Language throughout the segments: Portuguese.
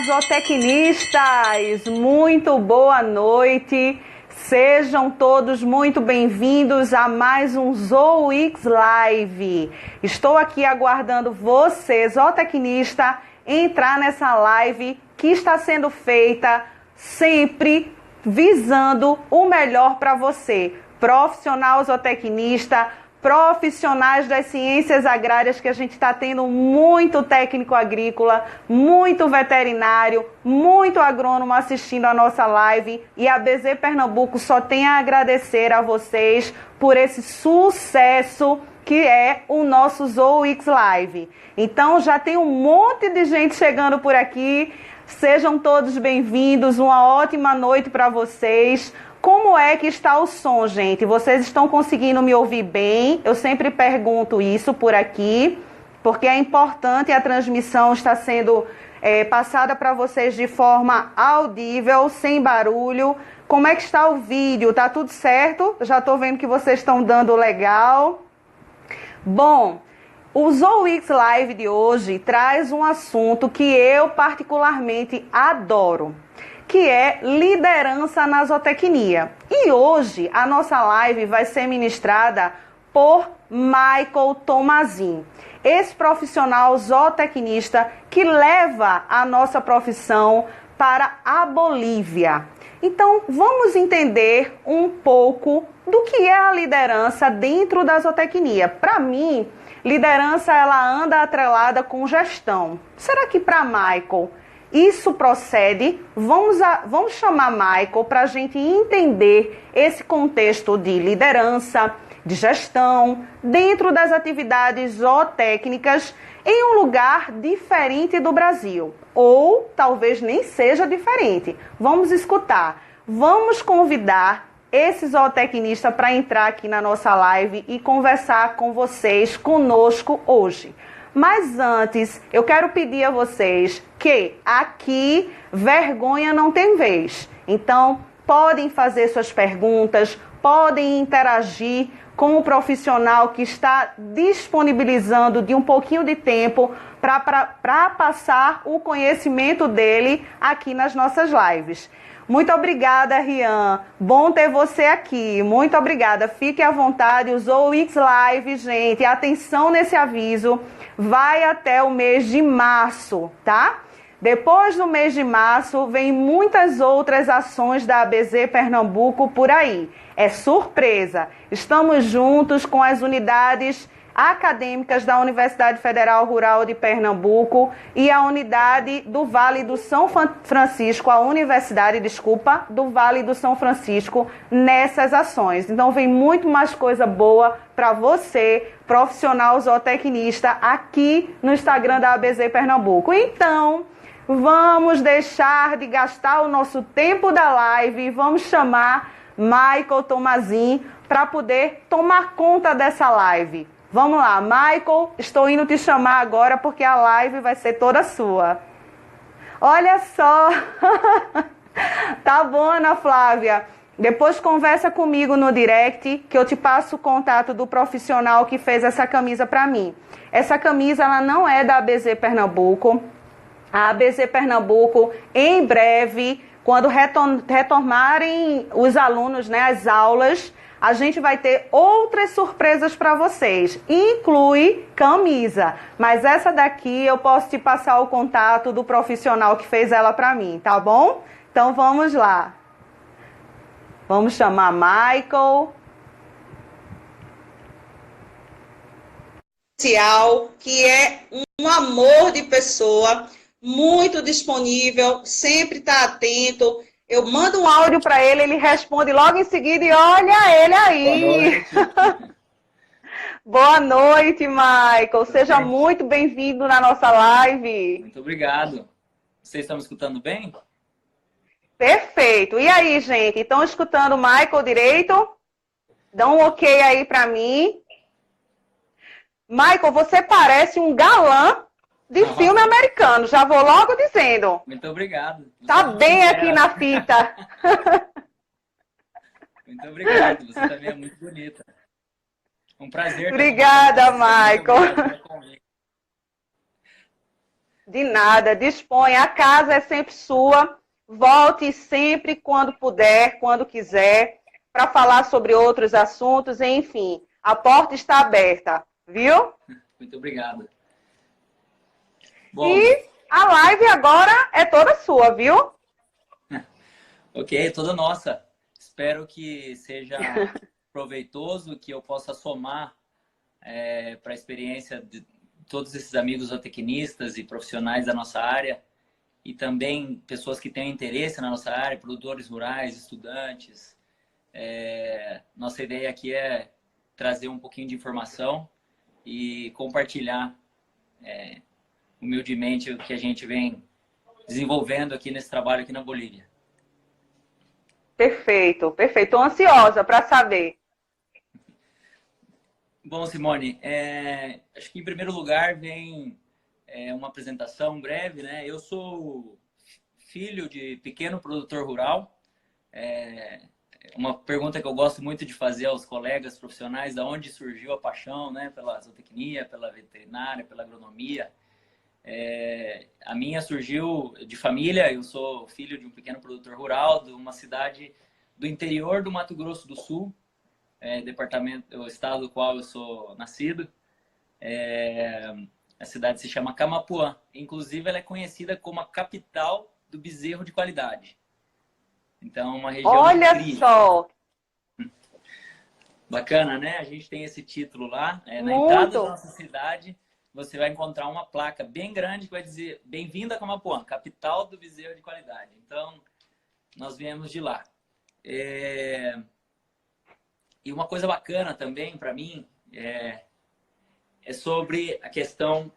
Zootecnistas, muito boa noite. Sejam todos muito bem-vindos a mais um ZooX Live. Estou aqui aguardando você, zootecnista, entrar nessa live que está sendo feita sempre visando o melhor para você, profissional zootecnista, profissionais das ciências agrárias, que a gente está tendo muito técnico agrícola, muito veterinário, muito agrônomo assistindo a nossa live, e a BZ Pernambuco só tem a agradecer a vocês por esse sucesso que é o nosso ZooX Live. Então já tem um monte de gente chegando por aqui, sejam todos bem-vindos, uma ótima noite para vocês. Como é que está o som, gente? Vocês estão conseguindo me ouvir bem? Eu sempre pergunto isso por aqui, porque é importante a transmissão estar sendo passada para vocês de forma audível, sem barulho. Como é que está o vídeo? Tá tudo certo? Já estou vendo que vocês estão dando legal. Bom, o ZooX Live de hoje traz um assunto que eu particularmente adoro, que é liderança na zootecnia. E hoje a nossa live vai ser ministrada por Michael Tomazin, esse profissional zootecnista que leva a nossa profissão para a Bolívia. Então vamos entender um pouco do que é a liderança dentro da zootecnia. Para mim, liderança ela anda atrelada com gestão. Será que para Michael isso procede? Vamos chamar Michael para a gente entender esse contexto de liderança, de gestão, dentro das atividades zootécnicas em um lugar diferente do Brasil. Ou talvez nem seja diferente. Vamos escutar. Vamos convidar esse zootecnista para entrar aqui na nossa live e conversar com vocês, conosco hoje. Mas antes, eu quero pedir a vocês que aqui vergonha não tem vez. Então, podem fazer suas perguntas, podem interagir com o profissional que está disponibilizando de um pouquinho de tempo para passar o conhecimento dele aqui nas nossas lives. Muito obrigada, Rian. Bom ter você aqui. Muito obrigada. Fique à vontade. Usou o X Live, gente. Atenção nesse aviso. Vai até o mês de março, tá? Depois do mês de março, vem muitas outras ações da ABZ Pernambuco por aí. É surpresa. Estamos juntos com as unidades acadêmicas da Universidade Federal Rural de Pernambuco e a unidade do Vale do São Francisco, do Vale do São Francisco, nessas ações. Então vem muito mais coisa boa para você, profissional zootecnista, aqui no Instagram da ABZ Pernambuco. Então, vamos deixar de gastar o nosso tempo da live e vamos chamar Michael Tomazin para poder tomar conta dessa live. Vamos lá, Michael, estou indo te chamar agora porque a live vai ser toda sua. Olha só. Tá bom, Ana Flávia. Depois conversa comigo no direct que eu te passo o contato do profissional que fez essa camisa para mim. Essa camisa ela não é da ABZ Pernambuco. A ABZ Pernambuco, em breve, quando retornarem os alunos, né, as aulas, a gente vai ter outras surpresas para vocês, inclui camisa, mas essa daqui eu posso te passar o contato do profissional que fez ela para mim, tá bom? Então vamos lá. Vamos chamar Michael. Que é um amor de pessoa, muito disponível, sempre está atento. Eu mando um áudio para ele, ele responde logo em seguida e olha ele aí. Boa noite, Michael. Seja muito bem-vindo na nossa live. Muito obrigado. Vocês estão me escutando bem? Perfeito. E aí, gente? Estão escutando o Michael direito? Dá um ok aí para mim. Michael, você parece um galã de filme americano, já vou logo dizendo. Muito obrigado. Tá bem aqui na fita. Muito obrigado, você também é muito bonita. Um prazer. Obrigada, Michael. De nada, disponha. A casa é sempre sua. Volte sempre quando puder, quando quiser, para falar sobre outros assuntos, enfim. A porta está aberta, viu? Muito obrigado. Bom, E a live agora é toda sua, viu? ok, toda nossa. Espero que seja proveitoso, que eu possa somar para a experiência de todos esses amigos zootecnistas e profissionais da nossa área, e também pessoas que têm interesse na nossa área, produtores rurais, estudantes. Nossa ideia aqui é trazer um pouquinho de informação e compartilhar humildemente o que a gente vem desenvolvendo aqui nesse trabalho aqui na Bolívia. Perfeito, perfeito. Estou ansiosa para saber. Bom, Simone, acho que em primeiro lugar vem uma apresentação breve, né? Eu sou filho de pequeno produtor rural. Uma pergunta que eu gosto muito de fazer aos colegas profissionais: da onde surgiu a paixão, né, pela zootecnia, pela veterinária, pela agronomia. A minha surgiu de família. Eu sou filho de um pequeno produtor rural de uma cidade do interior do Mato Grosso do Sul, departamento, o estado do qual eu sou nascido. A cidade se chama Camapuã. Inclusive, ela é conhecida como a capital do bezerro de qualidade. Então, uma região Olha incrível. só! Bacana, né? A gente tem esse título lá. Na Muito. entrada da nossa cidade, você vai encontrar uma placa bem grande que vai dizer: bem-vindo a Camapuã, capital do bezerro de qualidade. Então, nós viemos de lá. E uma coisa bacana também para mim é sobre a questão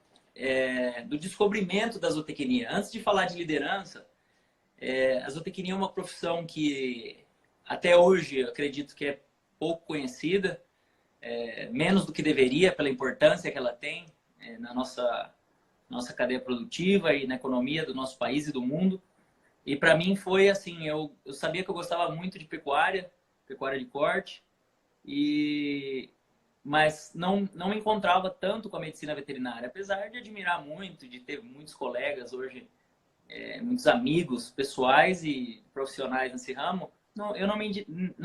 do descobrimento da zootecnia. Antes de falar de liderança, a zootecnia é uma profissão que até hoje eu acredito que é pouco conhecida, menos do que deveria, pela importância que ela tem na nossa cadeia produtiva e na economia do nosso país e do mundo. E para mim foi assim: eu sabia que eu gostava muito de pecuária de corte, mas não me encontrava tanto com a medicina veterinária, apesar de admirar muito, de ter muitos colegas hoje, muitos amigos pessoais e profissionais nesse ramo. Eu não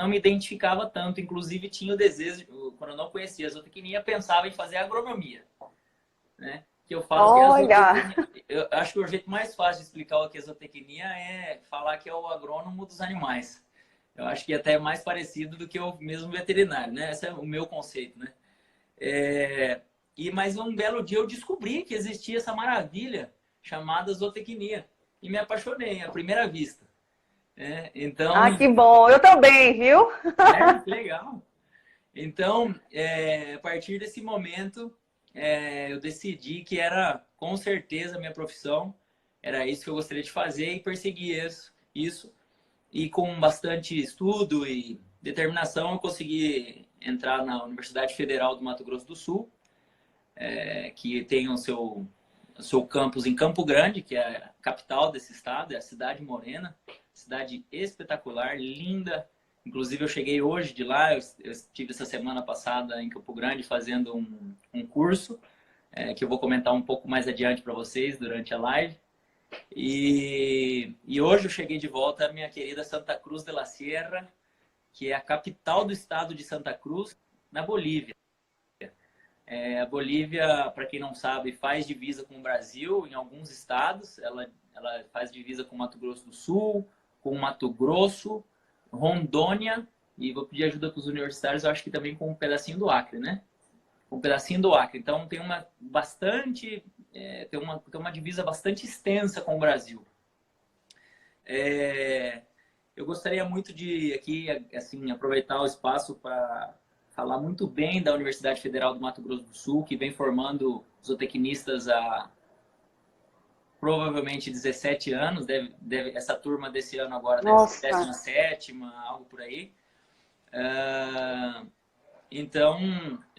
me identificava tanto. Inclusive, tinha o desejo, quando eu não conhecia a zootecnia, pensava em fazer agronomia, né? Que eu falo que a zootecnia, eu acho que o jeito mais fácil de explicar o que é zootecnia é falar que é o agrônomo dos animais. Eu acho que até é mais parecido do que o mesmo veterinário, né? Esse é o meu conceito, né? Mas um belo dia eu descobri que existia essa maravilha chamada zootecnia e me apaixonei à primeira vista. Então, que bom! Eu também, viu? Que legal! Então, a partir desse momento, eu decidi que era com certeza a minha profissão, era isso que eu gostaria de fazer, e persegui isso. E com bastante estudo e determinação, eu consegui entrar na Universidade Federal do Mato Grosso do Sul, que tem o seu campus em Campo Grande, que é a capital desse estado, é a Cidade Morena. Cidade espetacular, linda. Inclusive, eu cheguei hoje de lá. Eu estive essa semana passada em Campo Grande fazendo um curso, que eu vou comentar um pouco mais adiante para vocês durante a live. E hoje eu cheguei de volta à minha querida Santa Cruz de la Sierra, que é a capital do estado de Santa Cruz, na Bolívia. A Bolívia, para quem não sabe, faz divisa com o Brasil em alguns estados. Ela faz divisa com Mato Grosso do Sul, com Mato Grosso, Rondônia, e vou pedir ajuda para os universitários, eu acho que também com um pedacinho do Acre, né? Um pedacinho do Acre. Então tem uma divisa bastante extensa com o Brasil. Eu gostaria muito de aqui, assim, aproveitar o espaço para falar muito bem da Universidade Federal do Mato Grosso do Sul, que vem formando zootecnistas há provavelmente 17 anos. Essa turma desse ano agora deve ser 17ª, algo por aí. Então,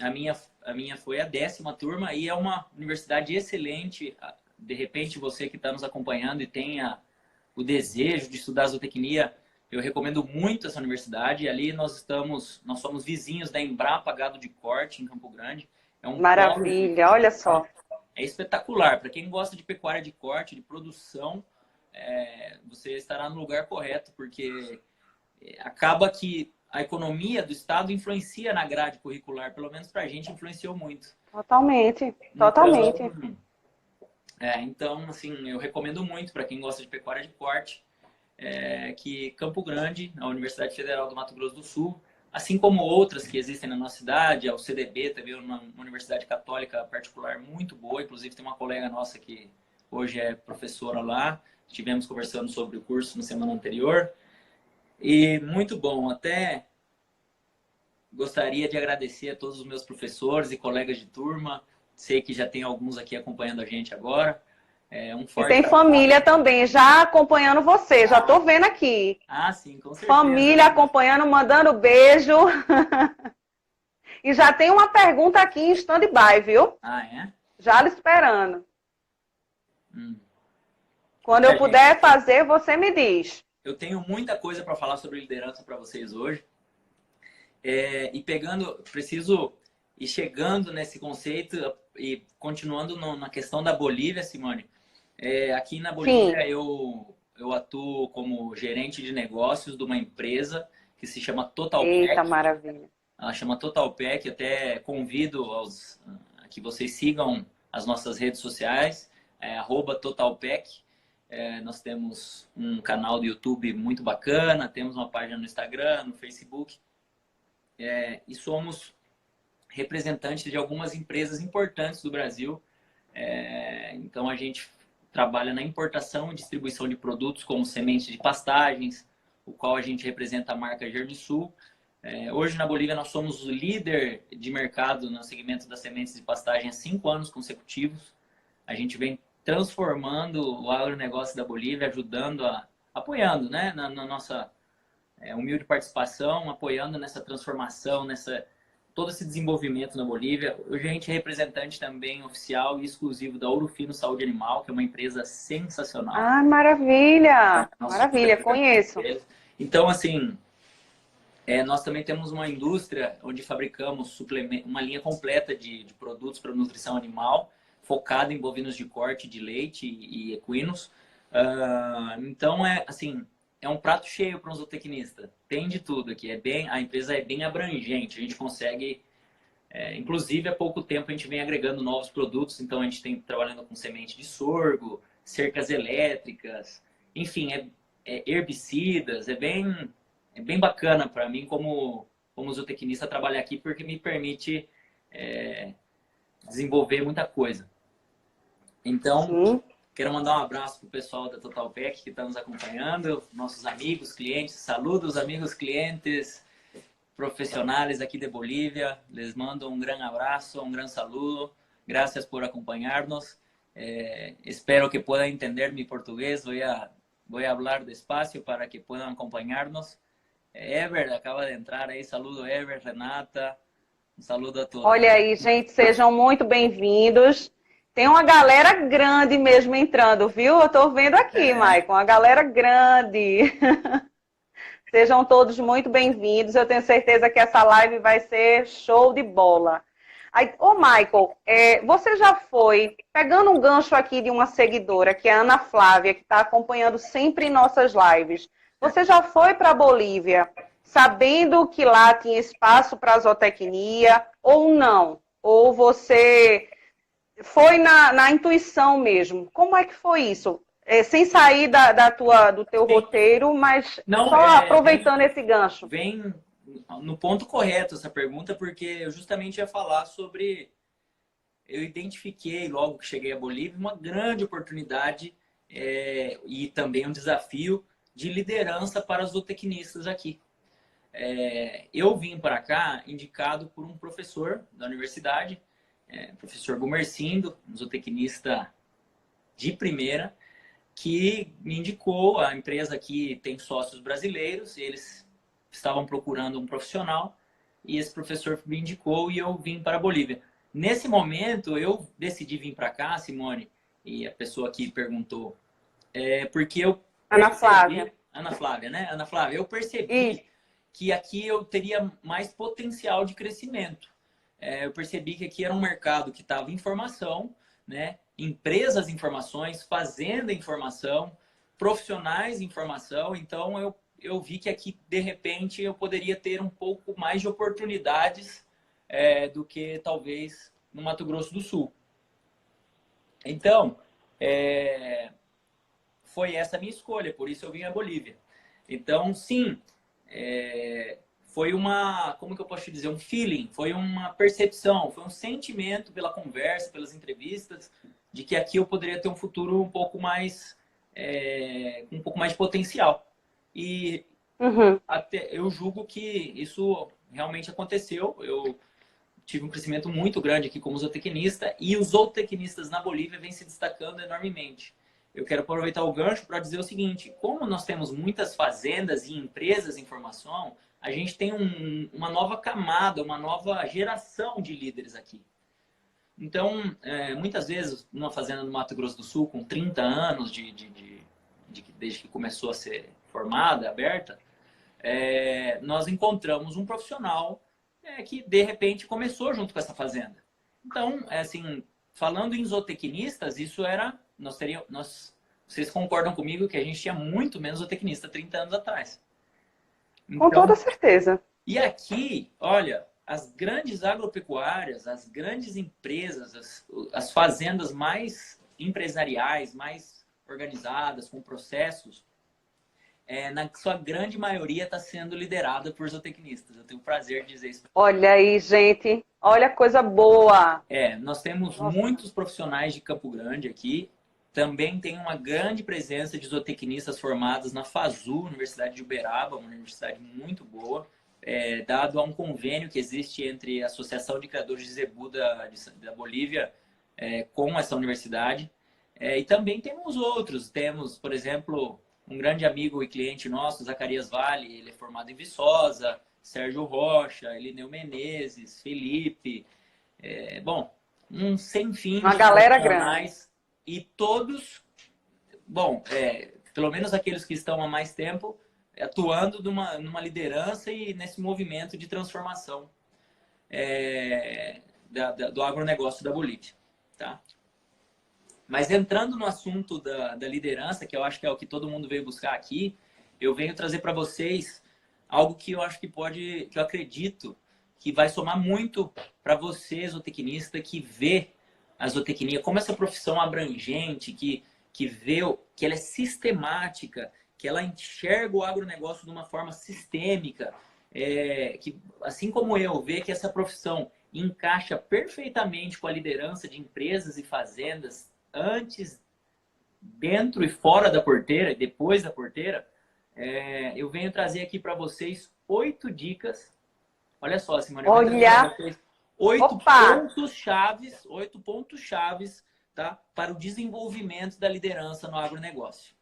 a minha foi a 10ª turma, e é uma universidade excelente. De repente, você que está nos acompanhando e tenha o desejo de estudar zootecnia, eu recomendo muito essa universidade. Ali nós somos vizinhos da Embrapa Gado de Corte, em Campo Grande. Maravilha, olha só. é espetacular. Para quem gosta de pecuária de corte, de produção, você estará no lugar correto, porque acaba que a economia do estado influencia na grade curricular, pelo menos para a gente influenciou muito. Totalmente, Então, totalmente. então, assim, eu recomendo muito para quem gosta de pecuária de corte, que Campo Grande, a Universidade Federal do Mato Grosso do Sul, assim como outras que existem na nossa cidade, a UCDB também, uma universidade católica particular muito boa, inclusive tem uma colega nossa que hoje é professora lá, estivemos conversando sobre o curso na semana anterior, e muito bom. Até gostaria de agradecer a todos os meus professores e colegas de turma, sei que já tem alguns aqui acompanhando a gente agora. Um E forte tem abraço. família também, já acompanhando você, já tô vendo aqui. Sim, com certeza. Família acompanhando, mandando beijo. E já tem uma pergunta aqui em stand-by, viu? É? Já lhe esperando. Hum. Quando eu puder fazer, você me diz. Eu tenho muita coisa para falar sobre liderança para vocês hoje. E preciso ir chegando nesse conceito e continuando na questão da Bolívia, Simone. Aqui na Bolívia eu atuo como gerente de negócios de uma empresa que se chama Totalpack. Eita, maravilha. Ela chama Totalpack. Até convido a que vocês sigam as nossas redes sociais, @Totalpack. Nós temos um canal do YouTube muito bacana, temos uma página no Instagram, no Facebook. E somos representantes de algumas empresas importantes do Brasil. Então, a gente trabalha na importação e distribuição de produtos como sementes de pastagens, o qual a gente representa a marca Germisul. Hoje, na Bolívia, nós somos o líder de mercado no segmento das sementes de pastagem há 5 anos consecutivos. A gente vem transformando o agronegócio da Bolívia, apoiando, né, na nossa humilde participação, apoiando nessa transformação, todo esse desenvolvimento na Bolívia. Hoje a gente é representante também oficial e exclusivo da Ouro Fino Saúde Animal, que é uma empresa sensacional. Ah, maravilha! Maravilha, conheço. Então, assim, nós também temos uma indústria onde fabricamos uma linha completa de produtos para nutrição animal, focada em bovinos de corte, de leite e equinos. Então, assim, é um prato cheio para um zootecnista. Tem de tudo aqui. A empresa é bem abrangente. A gente consegue, inclusive, há pouco tempo a gente vem agregando novos produtos. Então, a gente tem trabalhando com semente de sorgo, cercas elétricas, enfim, herbicidas. É bem bacana para mim como zootecnista trabalhar aqui, porque me permite desenvolver muita coisa. Então, quero mandar um abraço para o pessoal da Totalpack que está nos acompanhando, nossos amigos, clientes. Saludos, amigos, clientes, profissionais aqui de Bolívia. Les mando um grande abraço, um grande saludo. Gracias por acompanhar-nos. Espero que puedan entender mi portugués. Voy a hablar despacio para que puedan acompañarnos. Ever acaba de entrar aí. Saludo, Ever, Renata. Um saludo a todos. Olha aí, gente, sejam muito bem-vindos. Tem uma galera grande mesmo entrando, viu? Eu tô vendo aqui, Maicon, uma galera grande. Sejam todos muito bem-vindos. Eu tenho certeza que essa live vai ser show de bola. Michael, você já foi, pegando um gancho aqui de uma seguidora, que é a Ana Flávia, que está acompanhando sempre nossas lives. Você já foi para a Bolívia sabendo que lá tinha espaço para zootecnia ou não? Ou você foi na intuição mesmo? Como é que foi isso? Sem sair do teu roteiro, mas só aproveitando esse gancho. Vem no ponto correto essa pergunta, porque eu justamente ia falar sobre... Eu identifiquei, logo que cheguei à Bolívia, uma grande oportunidade e também um desafio de liderança para os zootecnistas aqui. Eu vim para cá indicado por um professor da universidade, professor Gumercindo, um zootecnista de primeira, que me indicou. A empresa aqui tem sócios brasileiros, eles estavam procurando um profissional e esse professor me indicou e eu vim para a Bolívia. Nesse momento, eu decidi vir para cá, Simone, e a pessoa que perguntou, porque eu percebi... Ana Flávia, né? Ana Flávia, eu percebi que aqui eu teria mais potencial de crescimento. Eu percebi que aqui era um mercado que estava em formação, né? Empresas em informações, fazenda em informação, profissionais em informação. Então, eu vi que aqui, de repente, eu poderia ter um pouco mais de oportunidades do que talvez no Mato Grosso do Sul. Então, foi essa a minha escolha, por isso eu vim à Bolívia. Então, sim, foi uma, como que eu posso te dizer, um feeling, foi uma percepção, foi um sentimento pela conversa, pelas entrevistas, de que aqui eu poderia ter um futuro um pouco mais, com um pouco mais de potencial. E até, eu julgo que isso realmente aconteceu. Eu tive um crescimento muito grande aqui como zootecnista e os zootecnistas na Bolívia vêm se destacando enormemente. Eu quero aproveitar o gancho para dizer o seguinte: como nós temos muitas fazendas e empresas em formação, a gente tem uma nova camada, uma nova geração de líderes aqui. Então, muitas vezes, numa fazenda no Mato Grosso do Sul, com 30 anos desde que começou a ser formada, aberta, nós encontramos um profissional que, de repente, começou junto com essa fazenda. Então, assim, falando em zootecnistas, isso era... vocês concordam comigo que a gente tinha muito menos zootecnista 30 anos atrás. Então, com toda certeza. E aqui, olha, as grandes agropecuárias, as grandes empresas, as fazendas mais empresariais, mais organizadas, com processos, na sua grande maioria está sendo liderada por zootecnistas. Eu tenho o prazer de dizer isso. Olha aí, gente. Olha, coisa boa. Nós temos muitos profissionais de Campo Grande aqui. Também tem uma grande presença de zootecnistas formados na FASU, Universidade de Uberaba, uma universidade muito boa, dado a um convênio que existe entre a Associação de Criadores de Zebu da Bolívia com essa universidade. E também temos outros. Temos, por exemplo, um grande amigo e cliente nosso, Zacarias Vale, ele é formado em Viçosa, Sérgio Rocha, Elineu Menezes, Felipe, bom, um sem fim uma galera grande. E todos, bom, pelo menos aqueles que estão há mais tempo, atuando numa liderança e nesse movimento de transformação do agronegócio da Bolívia, tá? Mas entrando no assunto da liderança, que eu acho que é o que todo mundo veio buscar aqui, eu venho trazer para vocês algo que eu acho que que eu acredito que vai somar muito para você, zootecnista, que vê a zootecnia como essa profissão abrangente, que vê que ela é sistemática, que ela enxerga o agronegócio de uma forma sistêmica, que, assim como eu, vê que essa profissão encaixa perfeitamente com a liderança de empresas e fazendas antes, dentro e fora da porteira, e depois da porteira, eu venho trazer aqui para vocês 8 dicas. Olha só, Simone, eu vou trazer para vocês 8 pontos chaves, tá, para o desenvolvimento da liderança no agronegócio.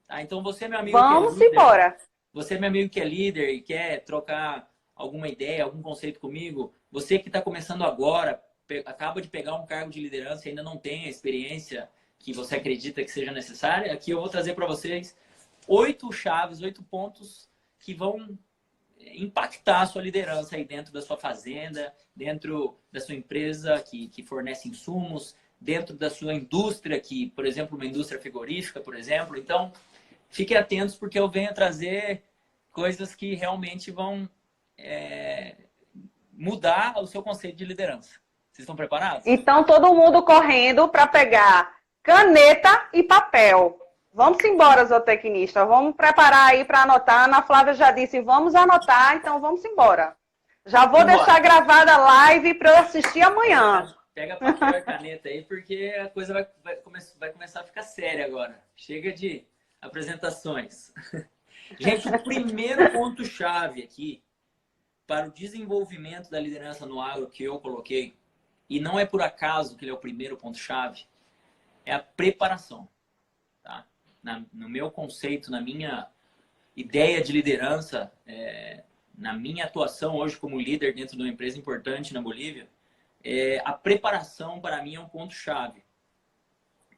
Tá? Então, você, meu amigo, vamos embora. Você, meu amigo que é líder e quer trocar alguma ideia, algum conceito comigo, você que está começando agora, acaba de pegar um cargo de liderança e ainda não tem a experiência que você acredita que seja necessária, aqui eu vou trazer para vocês 8 chaves, 8 pontos que vão impactar a sua liderança aí dentro da sua fazenda, dentro da sua empresa que fornece insumos, dentro da sua indústria, que, por exemplo, uma indústria frigorífica, por exemplo. Então, fiquem atentos porque eu venho trazer coisas que realmente vão mudar o seu conceito de liderança. Vocês estão preparados? Então, todo mundo correndo para pegar caneta e papel. Vamos embora, zootecnista. Vamos preparar aí para anotar. A Ana Flávia já disse, vamos anotar, então vamos embora. Já vou deixar gravada a live para eu assistir amanhã. Pega papel e caneta aí, porque a coisa vai começar a ficar séria agora. Chega de apresentações. Gente, o primeiro ponto-chave aqui para o desenvolvimento da liderança no agro que eu coloquei, e não é por acaso que ele é o primeiro ponto-chave, é a preparação. Tá? No meu conceito, na minha ideia de liderança, na minha atuação hoje como líder dentro de uma empresa importante na Bolívia, a preparação para mim é um ponto-chave.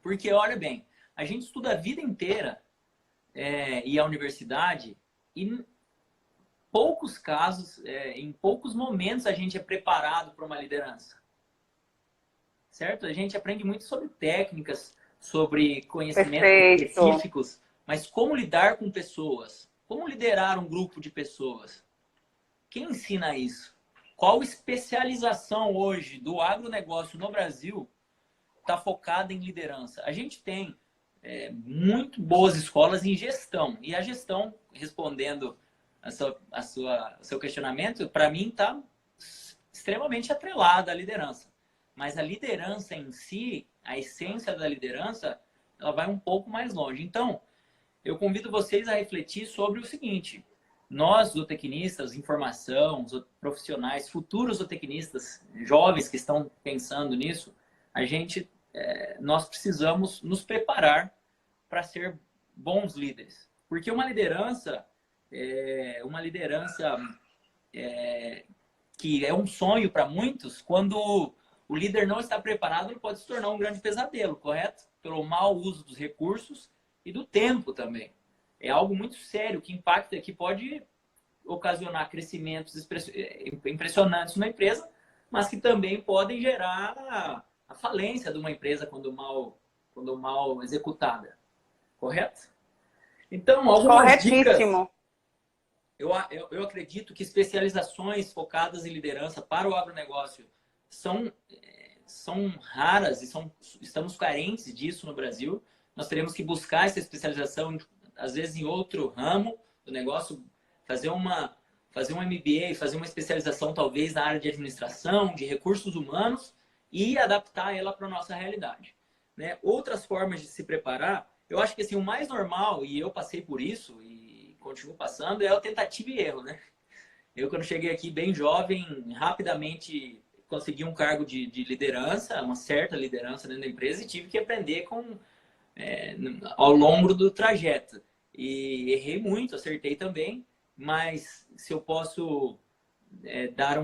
Porque, olha bem, a gente estuda a vida inteira e a universidade, e em poucos casos, em poucos momentos a gente é preparado para uma liderança. certo? A gente aprende muito sobre técnicas, sobre conhecimentos Perfeito. específicos, mas como lidar com pessoas? Como liderar um grupo de pessoas? Quem ensina isso? Qual especialização hoje do agronegócio no Brasil está focada em liderança? A gente tem muito boas escolas em gestão. E a gestão, respondendo ao seu questionamento, para mim está extremamente atrelada à liderança. Mas a liderança em si, a essência da liderança, ela vai um pouco mais longe. Então, eu convido vocês a refletir sobre o seguinte: nós, zootecnistas, informação, profissionais, futuros zootecnistas, jovens que estão pensando nisso, nós precisamos nos preparar para ser bons líderes. Porque uma liderança que é um sonho para muitos, quando o líder não está preparado, ele pode se tornar um grande pesadelo, correto? Pelo mau uso dos recursos e do tempo também. É algo muito sério que impacta, que pode ocasionar crescimentos impressionantes numa empresa, mas que também podem gerar a falência de uma empresa quando mal executada. Correto? Então, algumas dicas. Eu acredito que especializações focadas em liderança para o agronegócio são raras e estamos carentes disso no Brasil. Nós teremos que buscar essa especialização, às vezes, em outro ramo do negócio, fazer um MBA, fazer uma especialização, talvez, na área de administração, de recursos humanos e adaptar ela para a nossa realidade. Né? Outras formas de se preparar, eu acho que assim, o mais normal, e eu passei por isso e continuo passando, é o tentativa e erro. Né? Eu, quando cheguei aqui bem jovem, rapidamente consegui um cargo de liderança, uma certa liderança dentro da empresa, e tive que aprender ao longo do trajeto. E errei muito, acertei também, mas se eu posso dar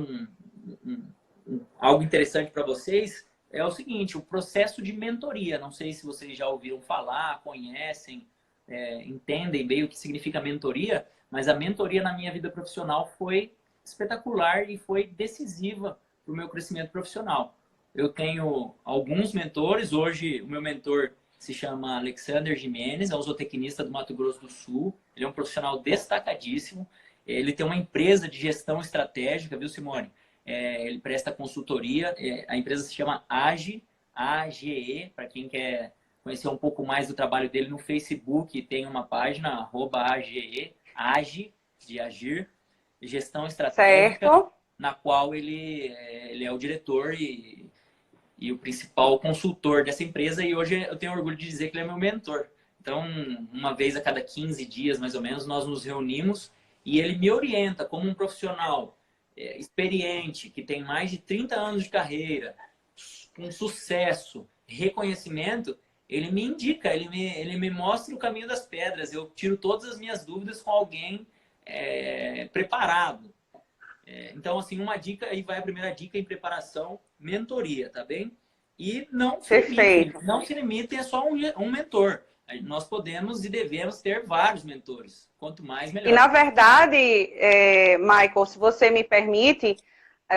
algo interessante para vocês, é o seguinte: o processo de mentoria. Não sei se vocês já ouviram falar, conhecem, entendem bem o que significa mentoria, mas a mentoria na minha vida profissional foi espetacular e foi decisiva para o meu crescimento profissional. Eu tenho alguns mentores. Hoje, o meu mentor se chama Alexander Jimenez, é um zootecnista do Mato Grosso do Sul. Ele é um profissional destacadíssimo. Ele tem uma empresa de gestão estratégica, viu, Simone? Ele presta consultoria. A empresa se chama AGE, AGE, para quem quer conhecer um pouco mais do trabalho dele no Facebook, tem uma página, @AGE, AGE, de agir, gestão estratégica, certo, na qual ele é o diretor e o principal consultor dessa empresa, e hoje eu tenho orgulho de dizer que ele é meu mentor. Então, uma vez a cada 15 dias, mais ou menos, nós nos reunimos e ele me orienta como um profissional experiente, que tem mais de 30 anos de carreira, com sucesso, reconhecimento. Ele me indica, ele me mostra o caminho das pedras. Eu tiro todas as minhas dúvidas com alguém preparado. Então, assim, uma dica, aí vai a primeira dica em preparação: mentoria, tá bem? E não se limitem a só um mentor. Nós podemos e devemos ter vários mentores. Quanto mais, melhor. E, na verdade, Michael, se você me permite,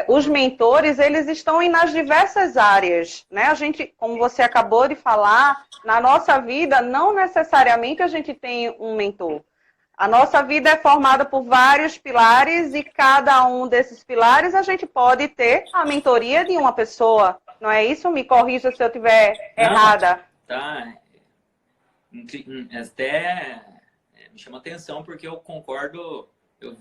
os mentores, eles estão nas diversas áreas, né? A gente, como você acabou de falar, na nossa vida, não necessariamente a gente tem um mentor. A nossa vida é formada por vários pilares e cada um desses pilares a gente pode ter a mentoria de uma pessoa. Não é isso? Me corrija se eu estiver errada. Tá. Até me chama atenção porque eu concordo,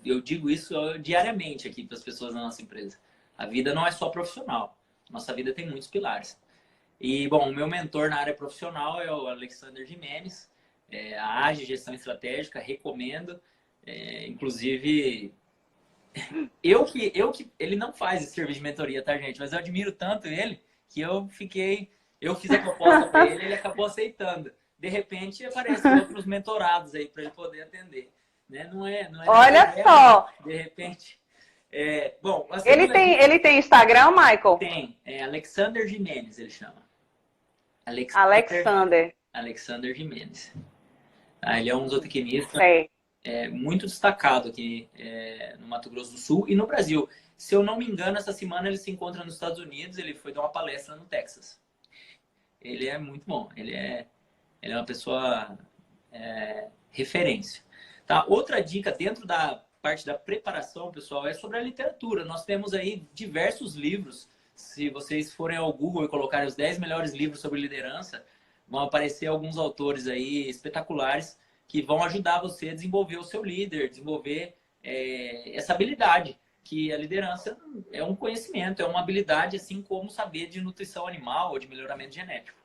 eu digo isso diariamente aqui para as pessoas da nossa empresa. A vida não é só profissional. Nossa vida tem muitos pilares. E, bom, o meu mentor na área profissional é o Alexander Jimenez. A AGE, Gestão Estratégica, recomendo. Inclusive, ele não faz esse serviço de mentoria, tá, gente? Mas eu admiro tanto ele que eu fiz a proposta para ele, ele acabou aceitando. De repente, aparecem outros mentorados aí para ele poder atender. Né? Não é Olha só! De repente. Bom, ele tem Instagram, Michael? Tem. Alexander Jimenez, ele chama. Alexander Jimenez. Ele é um zootecnista muito destacado aqui no Mato Grosso do Sul e no Brasil. Se eu não me engano, essa semana ele se encontra nos Estados Unidos. Ele foi dar uma palestra no Texas. ele é muito bom. Ele é uma pessoa referência. Tá? Outra dica dentro da parte da preparação, pessoal, é sobre a literatura. Nós temos aí diversos livros. Se vocês forem ao Google e colocarem os 10 melhores livros sobre liderança, vão aparecer alguns autores aí espetaculares que vão ajudar você a desenvolver o seu líder, desenvolver essa habilidade, que a liderança é um conhecimento, é uma habilidade, assim como saber de nutrição animal ou de melhoramento genético.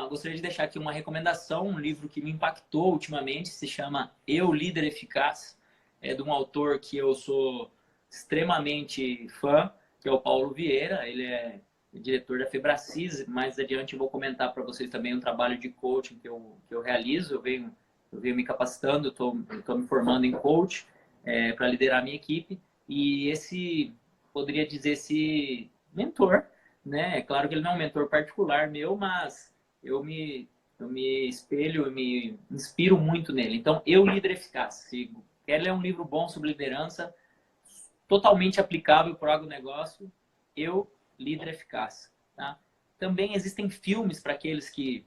Gostaria de deixar aqui uma recomendação, um livro que me impactou ultimamente, se chama Eu, Líder Eficaz, é de um autor que eu sou extremamente fã, que é o Paulo Vieira. Ele é diretor da Febracis. Mais adiante eu vou comentar para vocês também um trabalho de coaching que eu realizo. Eu venho me capacitando, estou me formando em coach para liderar a minha equipe. E poderia dizer, esse mentor, né? É claro que ele não é um mentor particular meu, mas eu me espelho, eu me inspiro muito nele. Então, Eu, Líder Eficaz. Ele é um livro bom sobre liderança, totalmente aplicável para o agronegócio. Eu, Líder Eficaz. Tá? Também existem filmes para aqueles que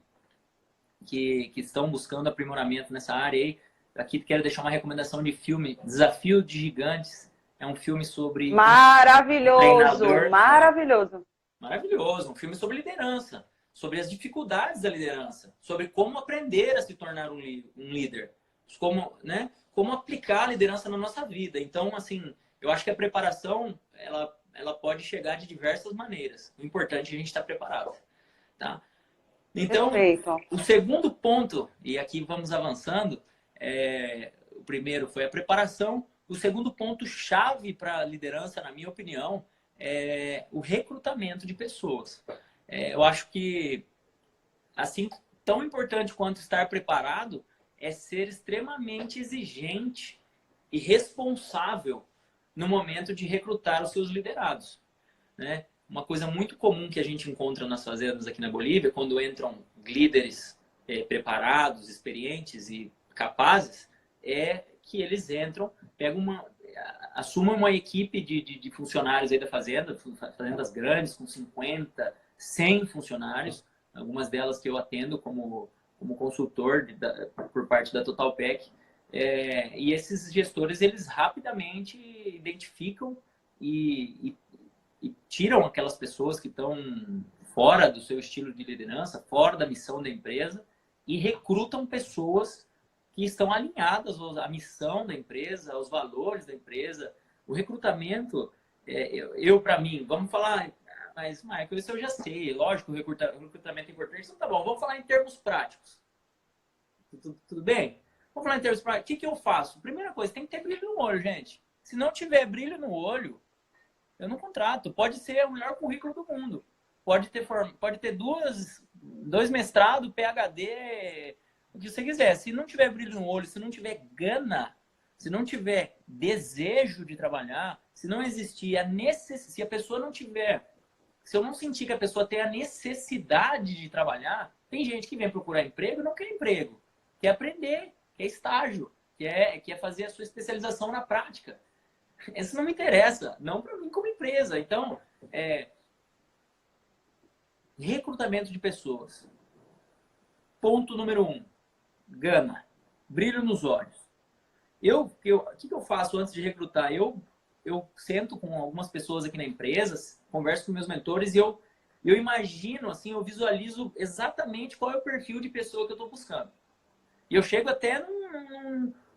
estão buscando aprimoramento nessa área aí. Aqui quero deixar uma recomendação de filme, Desafio de Gigantes. É um filme sobre maravilhoso, treinador. maravilhoso. Maravilhoso, um filme sobre liderança, sobre as dificuldades da liderança, sobre como aprender a se tornar um líder, como aplicar a liderança na nossa vida. Então, assim, eu acho que a preparação, ela pode chegar de diversas maneiras. O importante é a gente estar preparado, tá? Então, perfeito. O segundo ponto, e aqui vamos avançando, o primeiro foi a preparação. O segundo ponto chave para a liderança, na minha opinião, é o recrutamento de pessoas. Eu acho que, assim, tão importante quanto estar preparado é ser extremamente exigente e responsável no momento de recrutar os seus liderados, né? Uma coisa muito comum que a gente encontra nas fazendas aqui na Bolívia, quando entram líderes preparados, experientes e capazes, é que eles entram, assumam uma equipe de funcionários aí da fazenda, fazendas grandes, com 50, 100 funcionários, algumas delas que eu atendo como consultor por parte da Totalpec. E esses gestores, eles rapidamente identificam e tiram aquelas pessoas que estão fora do seu estilo de liderança, fora da missão da empresa, e recrutam pessoas que estão alinhadas à missão da empresa, aos valores da empresa. O recrutamento, para mim, vamos falar, mas, Michael, isso eu já sei, lógico, o recrutamento é importante, então tá bom, vamos falar em termos práticos. Tudo bem? Vamos falar em termos práticos. O que eu faço? Primeira coisa, tem que ter brilho no olho, gente. Se não tiver brilho no olho, eu não contrato. Pode ser o melhor currículo do mundo. Pode ter dois mestrados, PhD, o que você quiser. Se não tiver brilho no olho, se não tiver gana, se não tiver desejo de trabalhar, se não existir se a pessoa não tiver, se eu não sentir que a pessoa tem a necessidade de trabalhar, tem gente que vem procurar emprego e não quer emprego, quer aprender, quer estágio, quer fazer a sua especialização na prática. Isso não me interessa, não para mim como empresa. Então, recrutamento de pessoas. Ponto número 1. Gana. Brilho nos olhos. O que eu faço antes de recrutar? Eu sento com algumas pessoas aqui na empresa, converso com meus mentores e eu imagino, assim, eu visualizo exatamente qual é o perfil de pessoa que eu estou buscando. E eu chego até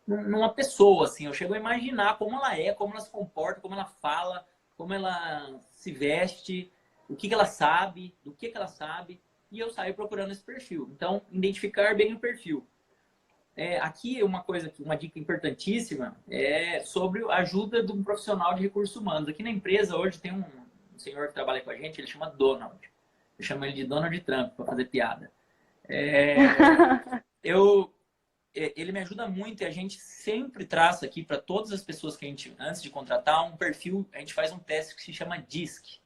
numa pessoa, assim, eu chego a imaginar como ela é, como ela se comporta, como ela fala, como ela se veste, o que ela sabe, do que ela sabe, e eu saio procurando esse perfil. Então, identificar bem o perfil. Aqui uma dica importantíssima é sobre a ajuda de um profissional de recursos humanos. Aqui na empresa hoje tem um senhor que trabalha com a gente, ele chama Donald. Eu chamo ele de Donald Trump para fazer piada. Ele me ajuda muito e a gente sempre traça aqui para todas as pessoas que a gente, antes de contratar, um perfil, a gente faz um teste que se chama DISC,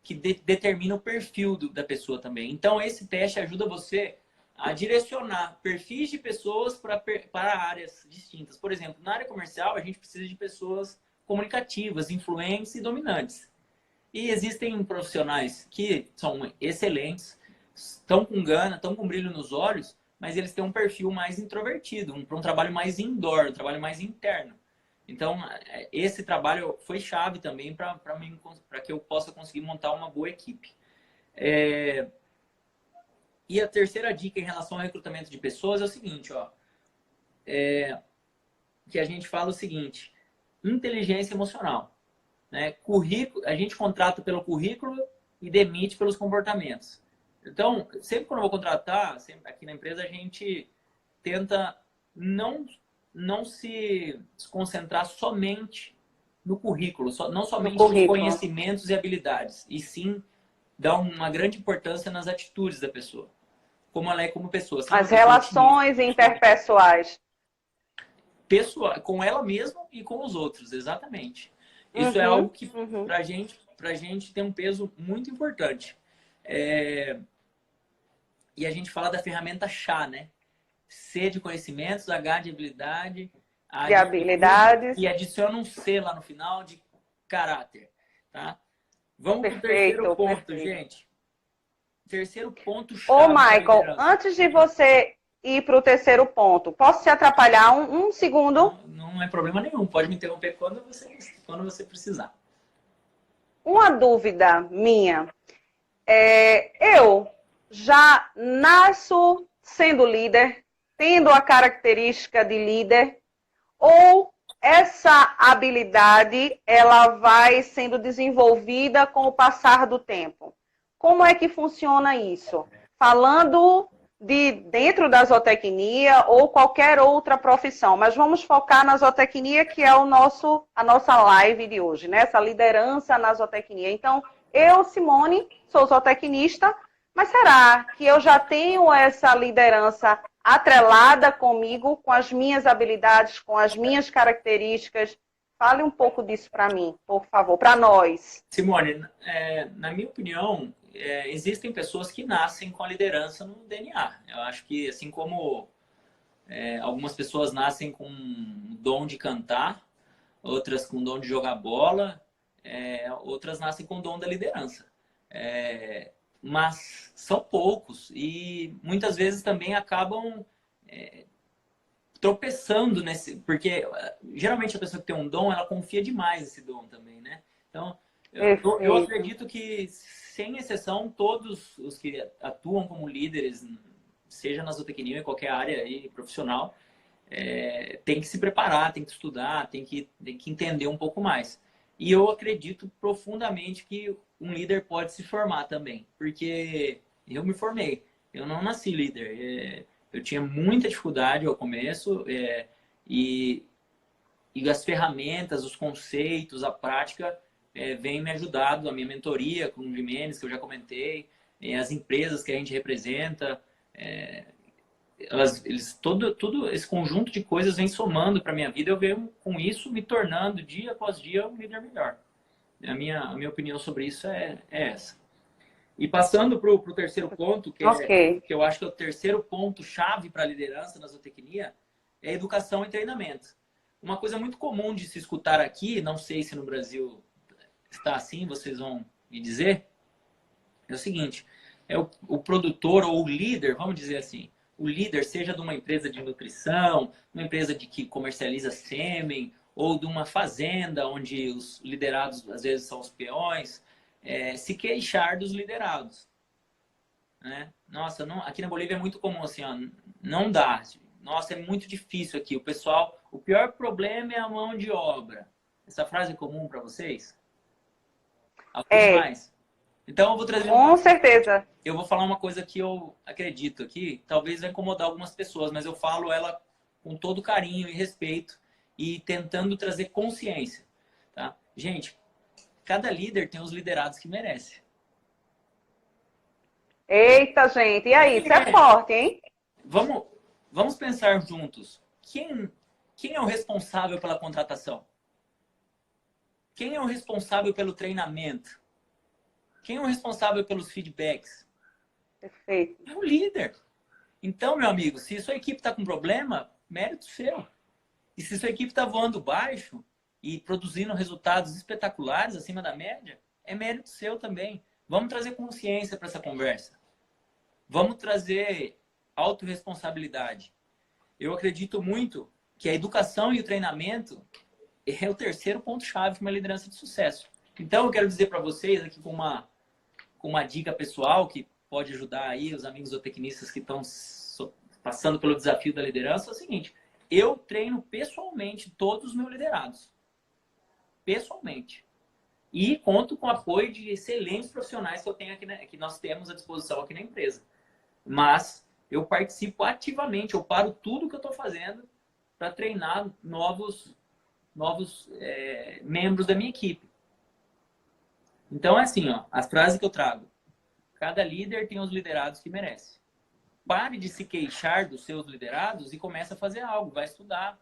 que determina o perfil da pessoa também. Então, esse teste ajuda você a direcionar perfis de pessoas para áreas distintas. Por exemplo, na área comercial, a gente precisa de pessoas comunicativas, influentes e dominantes. E existem profissionais que são excelentes, estão com gana, estão com brilho nos olhos, mas eles têm um perfil mais introvertido, para um trabalho mais indoor, um trabalho mais interno. Então, esse trabalho foi chave também para que eu possa conseguir montar uma boa equipe. E a terceira dica em relação ao recrutamento de pessoas é o seguinte, ó, que a gente fala o seguinte: inteligência emocional, né? Currículo, a gente contrata pelo currículo e demite pelos comportamentos. Então, sempre quando eu vou contratar, sempre aqui na empresa, a gente tenta não se concentrar somente no currículo, não somente nos conhecimentos e habilidades, e sim dar uma grande importância nas atitudes da pessoa, como ela é como pessoa. As relações interpessoais. Com ela mesma e com os outros, exatamente. Isso é algo que, pra gente tem um peso muito importante. E a gente fala da ferramenta chá, né? C de conhecimentos, H de habilidade, A de habilidades. E adiciona um C lá no final de caráter, tá? Vamos para o terceiro ponto, gente. Terceiro ponto chave. Ô, Michael, antes de você ir para o terceiro ponto, posso te atrapalhar um segundo? Não é problema nenhum, pode me interromper quando você precisar. Uma dúvida minha. Eu já nasço sendo líder, tendo a característica de líder, ou essa habilidade ela vai sendo desenvolvida com o passar do tempo? Como é que funciona isso? Falando de dentro da zootecnia ou qualquer outra profissão, mas vamos focar na zootecnia, que é a nossa live de hoje, né? Essa liderança na zootecnia. Então, eu, Simone, sou zootecnista, mas será que eu já tenho essa liderança atrelada comigo, com as minhas habilidades, com as minhas características? Fale um pouco disso para mim, por favor, para nós. Simone, na minha opinião, existem pessoas que nascem com a liderança no DNA. Eu acho que, assim como algumas pessoas nascem com o dom de cantar, outras com o dom de jogar bola, outras nascem com o dom da liderança. Mas são poucos e muitas vezes também acabam tropeçando nesse... Porque geralmente a pessoa que tem um dom, ela confia demais nesse dom também, né? Então, eu acredito que, sem exceção, todos os que atuam como líderes, seja na zootecnia ou em qualquer área aí profissional, tem que se preparar, tem que estudar, tem que entender um pouco mais. E eu acredito profundamente que um líder pode se formar também, porque eu me formei, eu não nasci líder. Eu tinha muita dificuldade ao começo e as ferramentas, os conceitos, a prática vem me ajudando, a minha mentoria com o Jimenez, que eu já comentei, as empresas que a gente representa, todo esse conjunto de coisas vem somando para a minha vida. Eu venho com isso me tornando dia após dia um líder melhor. A minha opinião sobre isso é essa. E passando para o terceiro ponto, que eu acho que é o terceiro ponto chave para a liderança na zootecnia, é educação e treinamento. Uma coisa muito comum de se escutar aqui, não sei se no Brasil está assim, vocês vão me dizer, é o seguinte: o produtor ou o líder, vamos dizer assim, o líder, seja de uma empresa de nutrição, uma empresa que comercializa sêmen, ou de uma fazenda onde os liderados às vezes são os peões, se queixar dos liderados, né? Nossa, aqui na Bolívia é muito comum assim, ó, não dá. Nossa, é muito difícil aqui. O pior problema é a mão de obra. Essa frase é comum para vocês? Mais. Então eu vou trazer. Com certeza. Eu vou falar uma coisa que eu acredito aqui, talvez vai incomodar algumas pessoas, mas eu falo ela com todo carinho e respeito e tentando trazer consciência, tá? Gente, cada líder tem os liderados que merece. Eita, gente, e aí? Isso é forte, hein? Vamos pensar juntos. Quem é o responsável pela contratação? Quem é o responsável pelo treinamento? Quem é o responsável pelos feedbacks? Perfeito. É o líder. Então, meu amigo, se sua equipe está com problema, mérito seu. E se sua equipe está voando baixo e produzindo resultados espetaculares acima da média, é mérito seu também. Vamos trazer consciência para essa conversa. Vamos trazer autorresponsabilidade. Eu acredito muito que a educação e o treinamento é o terceiro ponto-chave para uma liderança de sucesso. Então, eu quero dizer para vocês aqui com uma dica pessoal que pode ajudar aí os amigos zootecnistas que estão passando pelo desafio da liderança, é o seguinte: eu treino pessoalmente todos os meus liderados. Pessoalmente. E conto com o apoio de excelentes profissionais que eu tenho aqui, que nós temos à disposição aqui na empresa. Mas eu participo ativamente, eu paro tudo que eu estou fazendo para treinar novos membros da minha equipe. Então é assim, ó, as frases que eu trago. Cada líder tem os liderados que merece. Pare de se queixar dos seus liderados e comece a fazer algo. Vai estudar,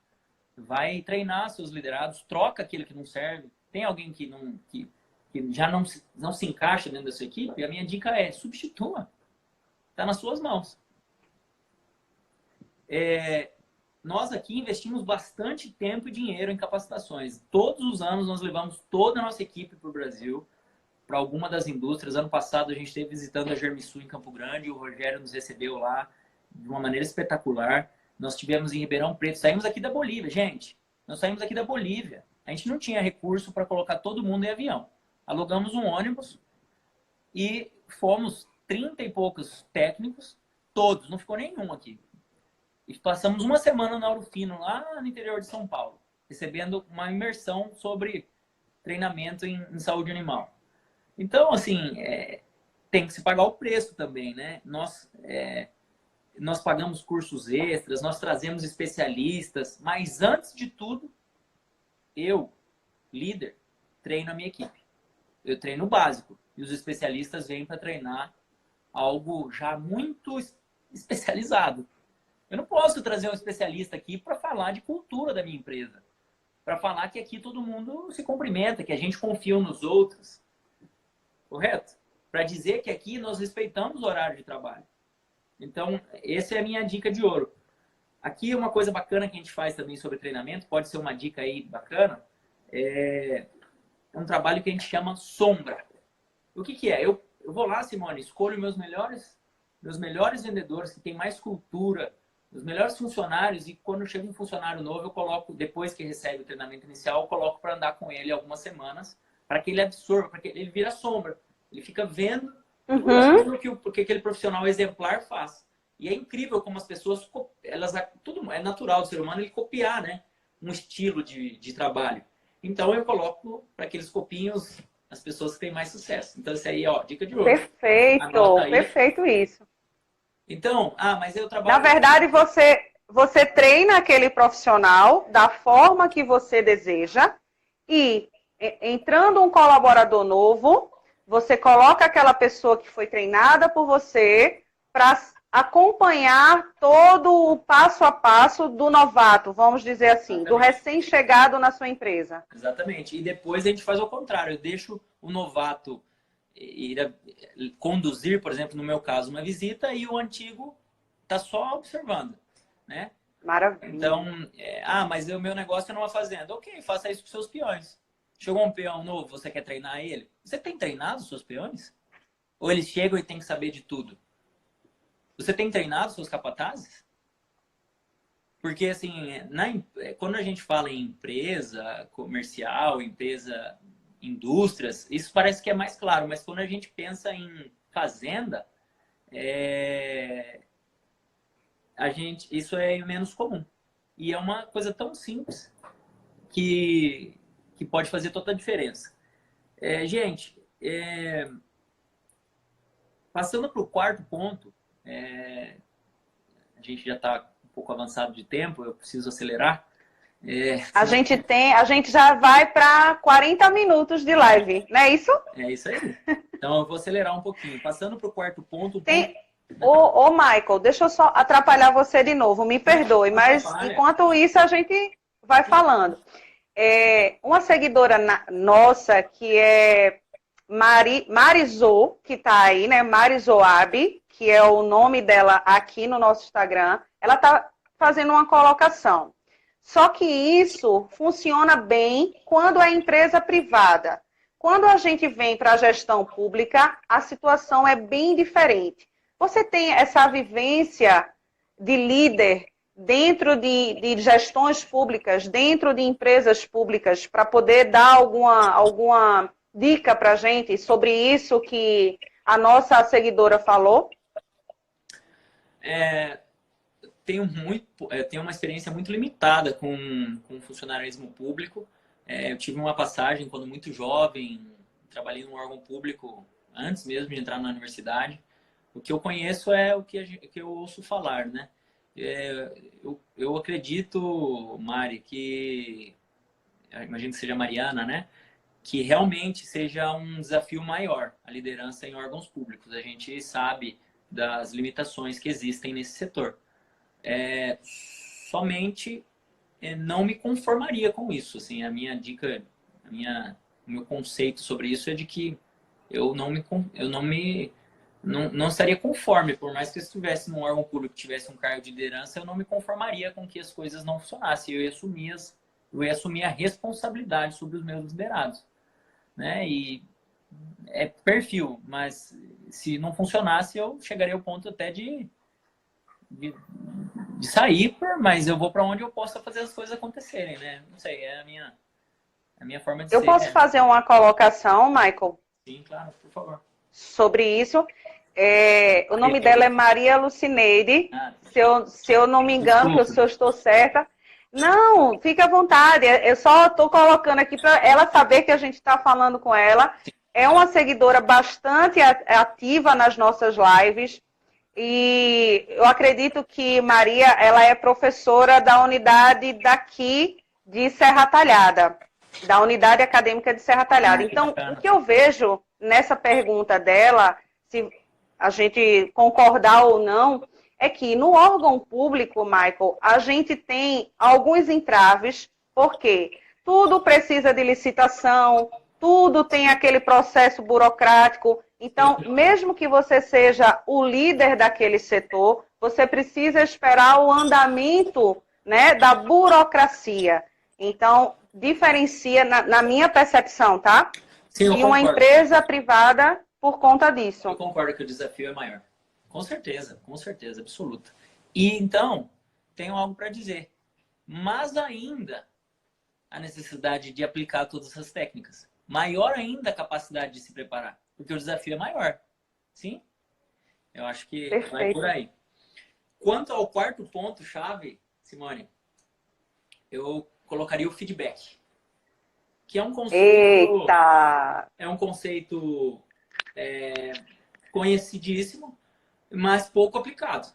vai treinar seus liderados, troca aquele que não serve. Tem alguém que já não se encaixa dentro da sua equipe? A minha dica é: substitua. Está nas suas mãos. Nós aqui investimos bastante tempo e dinheiro em capacitações. Todos os anos nós levamos toda a nossa equipe para o Brasil, para alguma das indústrias. Ano passado a gente esteve visitando a Germisul em Campo Grande, o Rogério nos recebeu lá de uma maneira espetacular. Nós tivemos em Ribeirão Preto, saímos aqui da Bolívia, gente. Nós saímos aqui da Bolívia. A gente não tinha recurso para colocar todo mundo em avião. Alugamos um ônibus e fomos 30 e poucos técnicos, todos, não ficou nenhum aqui. E passamos uma semana na Ouro Fino, lá no interior de São Paulo, recebendo uma imersão sobre treinamento em saúde animal. Então, assim, tem que se pagar o preço também, né? Nós pagamos cursos extras, nós trazemos especialistas, mas antes de tudo, eu, líder, treino a minha equipe. Eu treino o básico e os especialistas vêm para treinar algo já muito especializado. Eu não posso trazer um especialista aqui para falar de cultura da minha empresa, para falar que aqui todo mundo se cumprimenta, que a gente confia uns nos outros. Correto? Para dizer que aqui nós respeitamos o horário de trabalho. Então, essa é a minha dica de ouro. Aqui uma coisa bacana que a gente faz também sobre treinamento, pode ser uma dica aí bacana, é um trabalho que a gente chama sombra. O que é? Eu vou lá, Simone, escolho meus melhores vendedores que têm mais cultura, os melhores funcionários, e quando chega um funcionário novo, eu coloco, depois que recebe o treinamento inicial, eu coloco para andar com ele algumas semanas, para que ele absorva, para que ele vira sombra. Ele fica vendo tudo que aquele profissional exemplar faz. E é incrível como as pessoas, tudo é natural do ser humano ele copiar, né, um estilo de trabalho. Então eu coloco para que eles copiem as pessoas que têm mais sucesso. Então isso aí, ó, dica de ouro. Perfeito isso. Então, mas eu trabalho... Na verdade, você treina aquele profissional da forma que você deseja e, entrando um colaborador novo, você coloca aquela pessoa que foi treinada por você para acompanhar todo o passo a passo do novato, vamos dizer assim, exatamente, do recém-chegado na sua empresa. Exatamente. E depois a gente faz ao contrário. Eu deixo o novato ir conduzir, por exemplo, no meu caso, uma visita, e o antigo está só observando, né? Maravilha. Então, mas o meu negócio é numa fazenda. Ok, faça isso com seus peões. Chegou um peão novo, você quer treinar ele? Você tem treinado os seus peões? Ou eles chegam e tem que saber de tudo? Você tem treinado os seus capatazes? Porque, assim, quando a gente fala em empresa comercial, empresa, indústrias, isso parece que é mais claro. Mas quando a gente pensa em fazenda, isso é menos comum. E é uma coisa tão simples que pode fazer toda a diferença. Gente, passando para o quarto ponto, a gente já está um pouco avançado de tempo, eu preciso acelerar. A gente já vai para 40 minutos de live, não é isso? É isso aí. Então eu vou acelerar um pouquinho. Passando para o quarto ponto... Ô, Michael, deixa eu só atrapalhar você de novo, me perdoe, mas enquanto isso a gente vai falando. Uma seguidora nossa, que é Marizô, que está aí, né? Marizoab, que é o nome dela aqui no nosso Instagram, ela está fazendo uma colocação. Só que isso funciona bem quando é empresa privada. Quando a gente vem para a gestão pública, a situação é bem diferente. Você tem essa vivência de líder dentro de gestões públicas, dentro de empresas públicas, para poder dar alguma dica para a gente sobre isso que a nossa seguidora falou? Tenho uma experiência muito limitada com funcionarismo público. Eu tive uma passagem quando muito jovem, trabalhei num órgão público antes mesmo de entrar na universidade. O que eu conheço é o que eu ouço falar, né? Eu acredito, Mari, que imagino que seja Mariana, né? Que realmente seja um desafio maior a liderança em órgãos públicos. A gente sabe das limitações que existem nesse setor. Somente não me conformaria com isso. Assim, a minha dica, o meu conceito sobre isso é de que eu não estaria conforme, por mais que eu estivesse num órgão público, tivesse um cargo de liderança, eu não me conformaria com que as coisas não funcionassem. Eu ia assumir a responsabilidade sobre os meus liderados, né? E é perfil, mas se não funcionasse, eu chegaria ao ponto até de sair, mas eu vou para onde eu possa fazer as coisas acontecerem, né? Não sei, é a minha forma de ser. Eu posso fazer uma colocação, Michael? Sim, claro, por favor. Sobre isso. O nome dela é Maria Lucineide. Se eu não me engano, se eu estou certa. Não, fique à vontade. Eu só estou colocando aqui para ela saber que a gente está falando com ela. É uma seguidora bastante ativa nas nossas lives. E eu acredito que Maria, ela é professora da unidade daqui de Serra Talhada, da unidade acadêmica de Serra Talhada. Então, o que eu vejo nessa pergunta dela, se a gente concordar ou não, é que no órgão público, Michael, a gente tem alguns entraves, porque tudo precisa de licitação, tudo tem aquele processo burocrático. Então, mesmo que você seja o líder daquele setor, você precisa esperar o andamento, né, da burocracia. Então, diferencia, na minha percepção, tá? Sim, eu de uma concordo. Empresa privada por conta disso. Eu concordo que o desafio é maior. Com certeza, absoluta. E então, tenho algo para dizer. Mas ainda a necessidade de aplicar todas essas técnicas. Maior ainda a capacidade de se preparar, porque o desafio é maior. Sim? Eu acho que vai por aí. Quanto ao quarto ponto-chave, Simone, eu colocaria o feedback. Que é um conceito... Eita! É um conceito conhecidíssimo, mas pouco aplicado.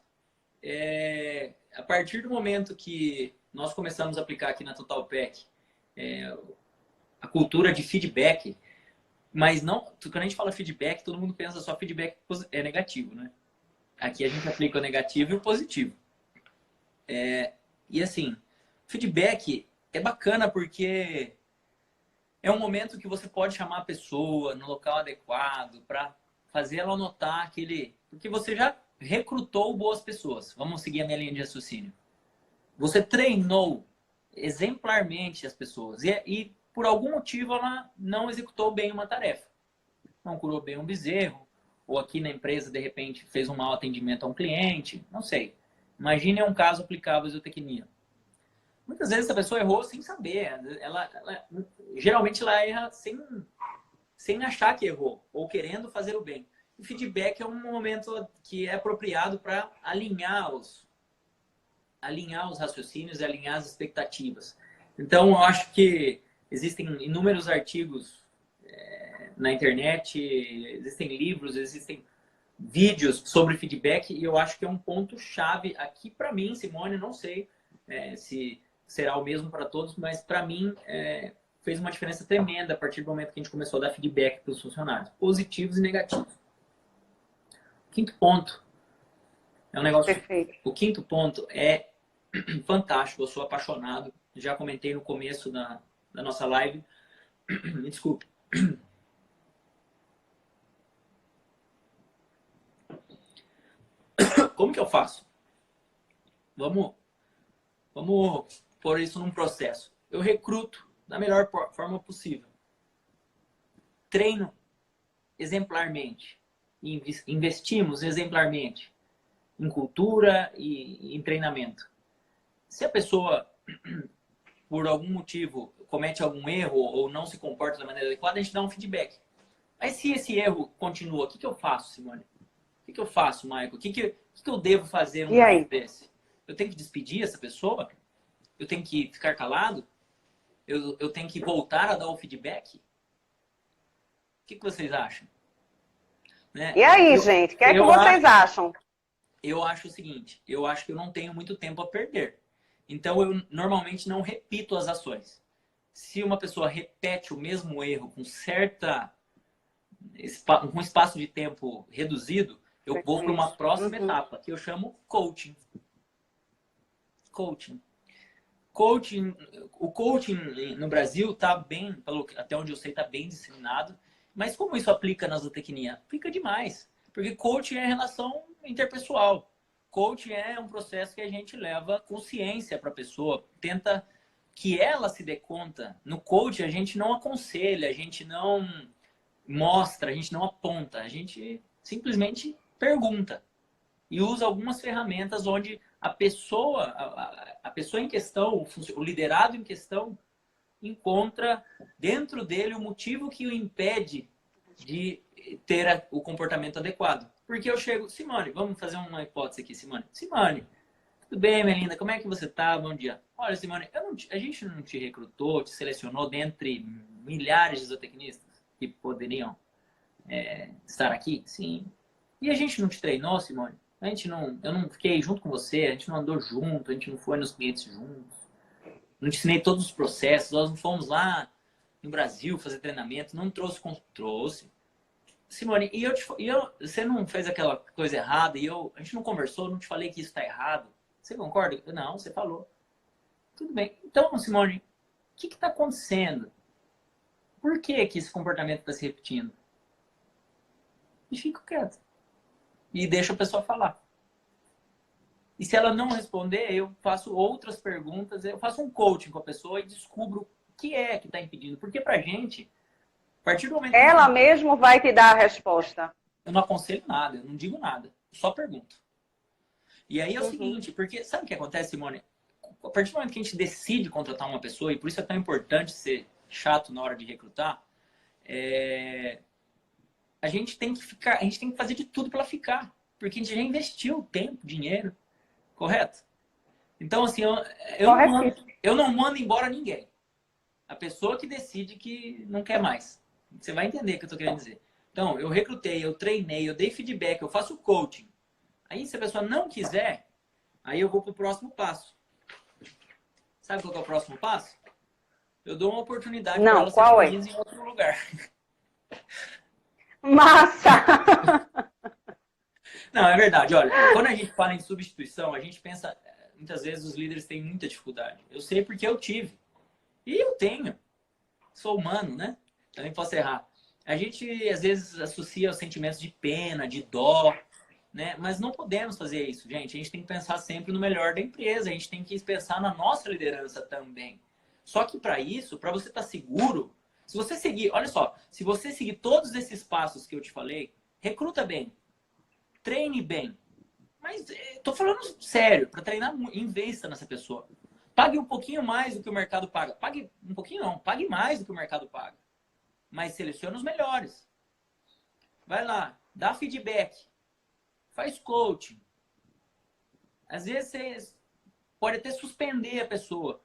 A partir do momento que nós começamos a aplicar aqui na TotalPack a cultura de feedback, mas não, quando a gente fala feedback, todo mundo pensa só feedback é negativo, né? Aqui a gente aplica o negativo e o positivo. E assim, feedback é bacana porque é um momento que você pode chamar a pessoa no local adequado para fazer ela notar aquele... Porque você já recrutou boas pessoas. Vamos seguir a minha linha de raciocínio. Você treinou exemplarmente as pessoas e por algum motivo ela não executou bem uma tarefa. Não curou bem um bezerro, ou aqui na empresa, de repente, fez um mau atendimento a um cliente, não sei. Imagine um caso aplicável à zootecnia. Muitas vezes a pessoa errou sem saber. Geralmente ela erra sem achar que errou, ou querendo fazer o bem. O feedback é um momento que é apropriado para alinhar os raciocínios e alinhar as expectativas. Então, eu acho que existem inúmeros artigos na internet, existem livros, existem vídeos sobre feedback, e eu acho que é um ponto-chave aqui para mim, Simone, não sei se será o mesmo para todos, mas para mim fez uma diferença tremenda a partir do momento que a gente começou a dar feedback para os funcionários, positivos e negativos. Quinto ponto é um negócio... Perfeito. O quinto ponto é fantástico, eu sou apaixonado, já comentei no começo da nossa live. Me desculpe. Como que eu faço? Vamos pôr isso num processo. Eu recruto da melhor forma possível. Treino exemplarmente. investimos exemplarmente em cultura e em treinamento. Se a pessoa, por algum motivo, comete algum erro ou não se comporta da maneira adequada, a gente dá um feedback. Mas se esse erro continua, o que eu faço, Simone? O que eu faço, Michael? O que eu devo fazer num caso desse? Eu tenho que despedir essa pessoa? Eu tenho que ficar calado? Eu tenho que voltar a dar o feedback? O que vocês acham? Né? E aí, gente, o que é que vocês acham? Eu acho o seguinte, eu acho que eu não tenho muito tempo a perder. Então, eu normalmente não repito as ações. Se uma pessoa repete o mesmo erro com um espaço de tempo reduzido, eu vou para uma próxima etapa, que eu chamo coaching. O coaching no Brasil está bem, até onde eu sei, está bem disseminado. Mas como isso aplica na zootecnia? Aplica demais. Porque coaching é relação interpessoal. Coaching é um processo que a gente leva consciência para a pessoa, tenta que ela se dê conta. No coaching a gente não aconselha, a gente não mostra, a gente não aponta, a gente simplesmente pergunta. E usa algumas ferramentas onde a pessoa em questão, o liderado em questão, encontra dentro dele o motivo que o impede de ter o comportamento adequado. Porque eu chego, Simone, vamos fazer uma hipótese aqui, Simone. Simone, tudo bem, minha linda? Como é que você tá? Bom dia. Olha, Simone, a gente não te recrutou, te selecionou dentre milhares de zootecnistas que poderiam estar aqui? Sim. E a gente não te treinou, Simone? Eu não fiquei junto com você, a gente não andou junto, a gente não foi nos clientes juntos. Não te ensinei todos os processos, nós não fomos lá no Brasil fazer treinamento, não trouxe. Simone, você não fez aquela coisa errada a gente não conversou, não te falei que isso está errado. Você concorda? Não, você falou. Tudo bem. Então, Simone, o que está acontecendo? Por que esse comportamento está se repetindo? E fico quieto. E deixo a pessoa falar. E se ela não responder, eu faço outras perguntas, eu faço um coaching com a pessoa e descubro o que é que está impedindo. Porque pra gente, a partir do momento que ela mesmo vai te dar a resposta. Eu não aconselho nada, eu não digo nada, só pergunto. E aí é o seguinte, porque sabe o que acontece, Simone? A partir do momento que a gente decide contratar uma pessoa, e por isso é tão importante ser chato na hora de recrutar, a gente tem que fazer de tudo para ela ficar. Porque a gente já investiu tempo, dinheiro. Correto? Então, assim, eu não mando embora ninguém. A pessoa que decide que não quer mais. Você vai entender o que eu estou querendo dizer. Então, eu recrutei, eu treinei, eu dei feedback, eu faço coaching. Aí, se a pessoa não quiser, aí eu vou para o próximo passo. Sabe qual é o próximo passo? Eu dou uma oportunidade para ela ser feliz em outro lugar. Massa! Não, é verdade. Olha, quando a gente fala em substituição, a gente pensa... Muitas vezes os líderes têm muita dificuldade. Eu sei porque eu tive. E eu tenho. Sou humano, né? Também posso errar. A gente, às vezes, associa os sentimentos de pena, de dó, né? Mas não podemos fazer isso, gente. A gente tem que pensar sempre no melhor da empresa. A gente tem que pensar na nossa liderança também. Só que para isso, para você estar seguro, se você seguir... Olha só, se você seguir todos esses passos que eu te falei, recruta bem. Treine bem. Mas tô falando sério, para treinar, investa nessa pessoa. Pague um pouquinho mais do que o mercado paga. Pague um pouquinho não, pague mais do que o mercado paga. Mas selecione os melhores. Vai lá, dá feedback. Faz coaching. Às vezes você pode até suspender a pessoa.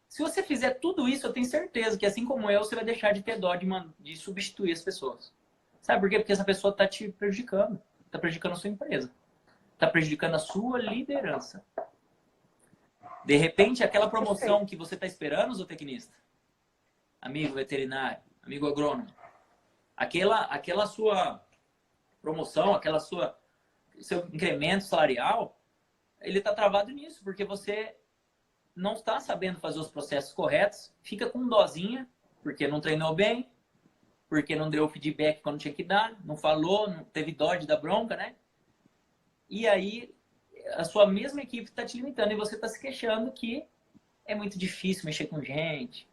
Se você fizer tudo isso, eu tenho certeza que assim como eu, você vai deixar de ter dó de substituir as pessoas. Sabe por quê? Porque essa pessoa está te prejudicando. Está prejudicando a sua empresa. Está prejudicando a sua liderança. De repente, aquela promoção que você está esperando, zootecnista, amigo veterinário, amigo agrônomo, aquela sua promoção, seu incremento salarial, ele está travado nisso, porque você não está sabendo fazer os processos corretos, fica com dozinha, porque não treinou bem, porque não deu feedback quando tinha que dar, não falou, não teve dó de dar bronca, né? E aí, a sua mesma equipe está te limitando e você está se queixando que é muito difícil mexer com gente,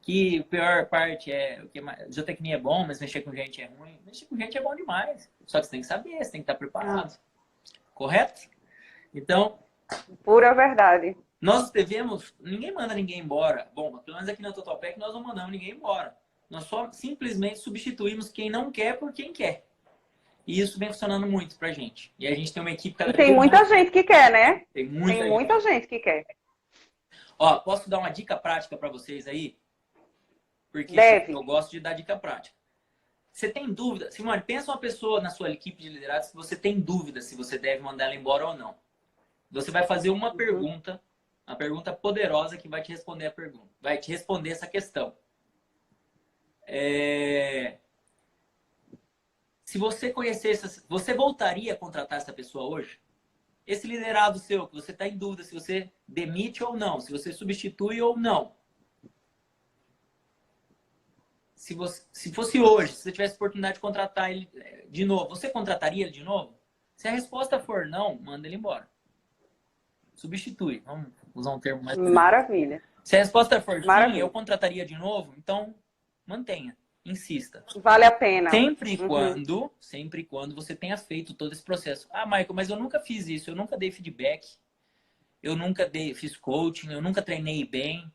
que a pior parte é o que zootecnia é bom, mas mexer com gente é ruim. Mexer com gente é bom demais. Só que você tem que saber, você tem que estar preparado. Correto? Então, Pura verdade. nós devemos... Ninguém manda ninguém embora. Bom, pelo menos aqui na Totalpack nós não mandamos ninguém embora. Nós só simplesmente substituímos quem não quer por quem quer. E isso vem funcionando muito pra gente. E a gente tem uma equipe cada E tem vez muita mais... gente que quer, né? Tem muita Tem muita gente que quer. Ó, posso dar uma dica prática pra vocês aí? Porque Deve. eu gosto de dar dica prática. Você tem dúvida? Simone, pensa uma pessoa na sua equipe de liderazgo se você tem dúvida se você deve mandar ela embora ou não. Você vai fazer uma pergunta poderosa que vai te responder a pergunta. Vai te responder essa questão. Se você conhecesse, você voltaria a contratar essa pessoa hoje? Esse liderado seu, que você está em dúvida se você demite ou não, se você substitui ou não. Se fosse hoje, se você tivesse oportunidade de contratar ele de novo, você contrataria ele de novo? Se a resposta for não, manda ele embora. Substitui. Vamos usar um termo mais... Maravilha. Se a resposta for sim, Maravilha. eu contrataria de novo, então mantenha. Insista. Vale a pena. Sempre e quando você tenha feito todo esse processo. Ah, Michael, mas eu nunca fiz isso, eu nunca dei feedback, eu nunca fiz coaching, eu nunca treinei bem,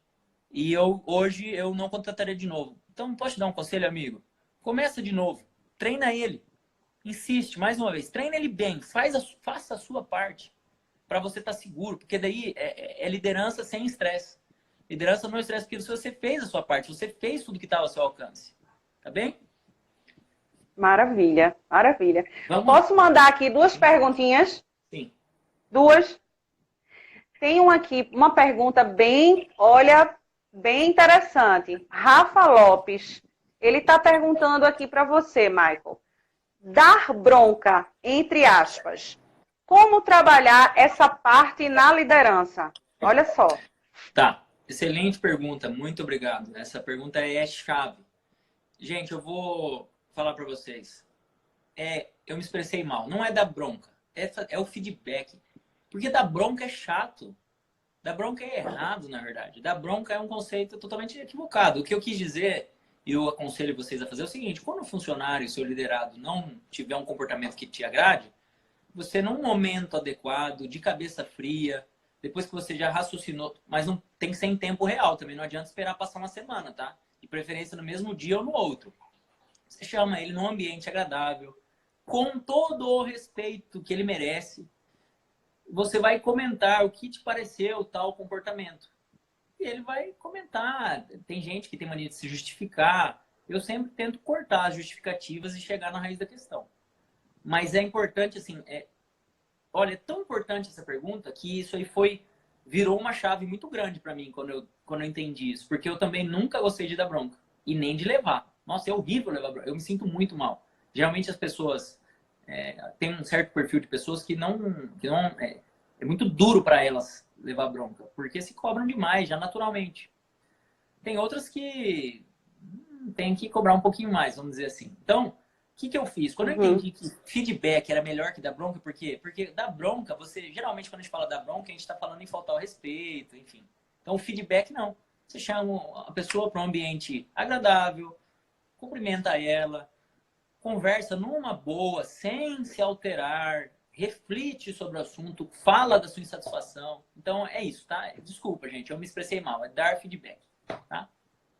e hoje eu não contrataria de novo. Então, posso te dar um conselho, amigo? Começa de novo, treina ele, insiste, mais uma vez, treina ele bem, faça a sua parte, para você estar seguro, porque daí é liderança sem estresse. Liderança não é estresse, porque se você fez a sua parte, você fez tudo que estava ao seu alcance. Tá bem? Maravilha, maravilha. Vamos. Posso mandar aqui 2 perguntinhas? Sim. 2. Tem uma pergunta bem interessante. Rafa Lopes, ele está perguntando aqui para você, Michael. Dar bronca, entre aspas. Como trabalhar essa parte na liderança? Olha só. Tá, excelente pergunta, muito obrigado. Essa pergunta é chave. Gente, eu vou falar para vocês. Eu me expressei mal. Não é dar bronca, é o feedback. Porque dar bronca é chato. Dar bronca é errado, na verdade. Dar bronca é um conceito totalmente equivocado. O que eu quis dizer, e eu aconselho vocês a fazer, é o seguinte: quando o funcionário, seu liderado, não tiver um comportamento que te agrade, você, num momento adequado, de cabeça fria, depois que você já raciocinou, mas não tem que ser em tempo real também, não adianta esperar passar uma semana, tá? De preferência no mesmo dia ou no outro. Você chama ele num ambiente agradável, com todo o respeito que ele merece. Você vai comentar o que te pareceu tal comportamento. E ele vai comentar. Tem gente que tem mania de se justificar. Eu sempre tento cortar as justificativas e chegar na raiz da questão. Mas é importante, assim, olha, é tão importante essa pergunta que isso aí virou uma chave muito grande para mim quando eu entendi isso. Porque eu também nunca gostei de dar bronca. E nem de levar. Nossa, é horrível levar bronca. Eu me sinto muito mal. Geralmente as pessoas... tem um certo perfil de pessoas que não é muito duro para elas levar bronca. Porque se cobram demais, já naturalmente. Tem outras que tem que cobrar um pouquinho mais, vamos dizer assim. Então... O que eu fiz? Quando eu entendi que feedback era melhor que dar bronca, por quê? Porque dar bronca, geralmente quando a gente fala dar bronca, a gente está falando em faltar o respeito, enfim. Então o feedback não. Você chama a pessoa para um ambiente agradável, cumprimenta ela, conversa numa boa, sem se alterar, reflete sobre o assunto, fala da sua insatisfação. Então é isso, tá? Desculpa, gente, eu me expressei mal. É dar feedback, tá?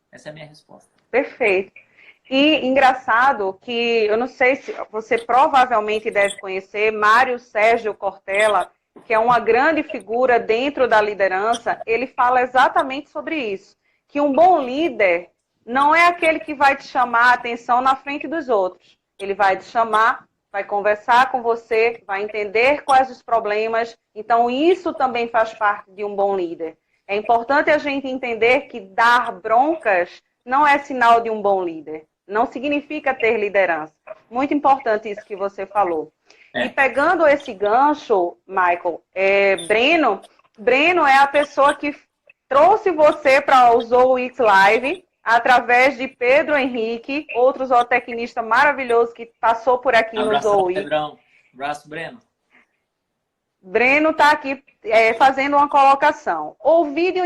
Essa é a minha resposta. Perfeito. E engraçado que, eu não sei se você provavelmente deve conhecer, Mário Sérgio Cortella, que é uma grande figura dentro da liderança, ele fala exatamente sobre isso. Que um bom líder não é aquele que vai te chamar a atenção na frente dos outros. Ele vai te chamar, vai conversar com você, vai entender quais os problemas. Então, isso também faz parte de um bom líder. É importante a gente entender que dar broncas não é sinal de um bom líder. Não significa ter liderança. Muito importante isso que você falou. E pegando esse gancho, Michael, Breno é a pessoa que trouxe você para o ZooX Live através de Pedro Henrique, outro zootecnista maravilhoso que passou por aqui no ZooX. Pedrão. Abraço, Breno. Breno está aqui fazendo uma colocação. Ouvi de um